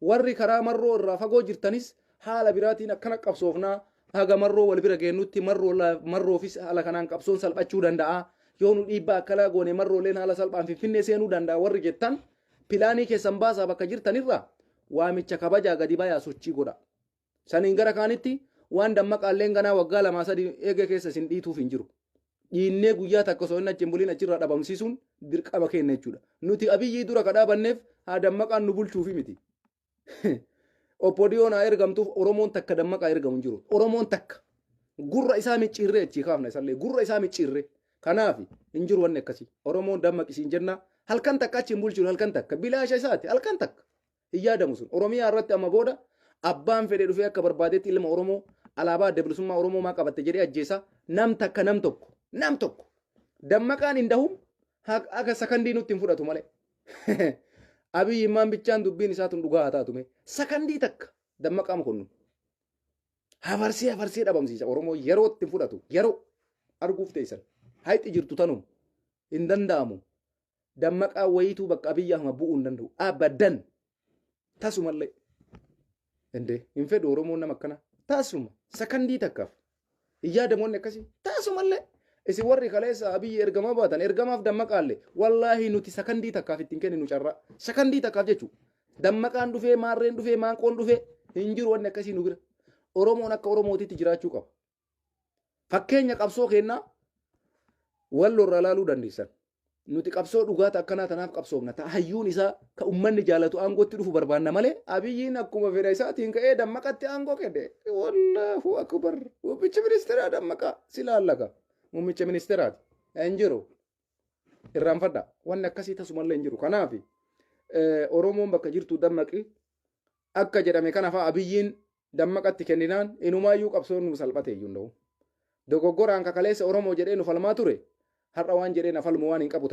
Warri karaa marroo irraa fagoo jirtanis haala biraatiin akkana qabsoofnaa haga marroo wal bira geennutti marroofis haala kanaan qabsoon salphachuu danda'a. Yoo nu dhiibbaa akkalaa goone marrooleen haala salphaan Finfinnee seenuu danda'a warri jettan pilaanii keessan baasaa bakka jirtanirra waamicha kabajaa gadi bayaa sochii godha. Saniin gara kaanitti waan dammaqaalleen ganaa waggaa 2-3 eega keessa isin dhiituuf hin jiru. Dhiinnee guyyaa takka osoo hin achiin buliin achirraa dhabamsiisuun dirqama kenna jechuudha. Nuti abiyyii dura ka dhaabanneef haa dammaqaan nu bulchuufi miti. Oppodiyoon haa ergamtuuf Oromoon takka dammaqaa ergamu hin jiru. Oromoon takka gurra isaa micciirree achii kaafna isallee gurra isaa micciirree. Kanaaf hin jiru wanni akkasii. Oromoon dammaqisiin jenna halkan takka achiin bulchuun halkan takka bilaasha isaati halkan takka hin yaadamu sun. Oromiyaa irratti amma booda abbaan fedhe dhufee akka barbaadetti ilma Oromoo alaabaa adda bilisummaa Oromoo maa qabatte jedhee ajjeesa nam takka nam tokko dammaqaan hin dahum akka sakandii nutti hin fudhatu malee. Abiyyi immaan bichaan dubbiin isaatuun dhugaa haa taatume sakandii takka dammaqaa Mokonnon hafarsee dhabamsiisa Oromoo yeroo itti fudhatu yeroo arguuf teessan. Hayti jirtu tanum hin danda'amu. Dammaqaa wayituu bakka Abiyyi Ahmed bu'uu hin danda'u. Abadan tasumallee. Hin fedhu Oromoon nama akkana. Tasuma sakandii takkaaf. Hin yaadamoonni akkasii. Tasumallee. Isin warri kaleessa Abiyyi ergamaa baatan ergamaaf dammaqaallee wallaahi nuti sakandii takkaaf ittiin kenninu carraa. Sakandii takkaaf jechuudha. Dammaqaan dhufee maarreen dhufee maanqoon dhufee hin jiru wanni akkasii nu bira. Oromoon akka Oromootitti jiraachuu qaba. Fakkeenya qabsoo kennaa wallorra laaluu dandeessan. Nuti qabsoo dhugaata akkanaa tanaaf qabsoofna. Hayyuun isaa ka ummanni jaalatu aangootti dhufu barbaanna malee Abiyyiin akkuma fedha isaatiin ka'ee dammaqatti aangoo kenne. Wallaahu akbar. Muummicha ministeeraa dammaqaa si laallaka. Muummicha ministeeraati. Hin jiru. Irraanfadha. Wanni akkasii tasumallee hin jiru. Kanaaf Oromoon bakka jirtu dammaqi akka jedhame kana fa'a Abiyyiin dammaqatti kenninaan inumaayyuu qabsoon nu salphate iyyuu nda'u. Dogoggoraan kakaleessa Oromoo jedhee nu falmaa ture. Har'a waan jedhee na falmu waan hin qabu.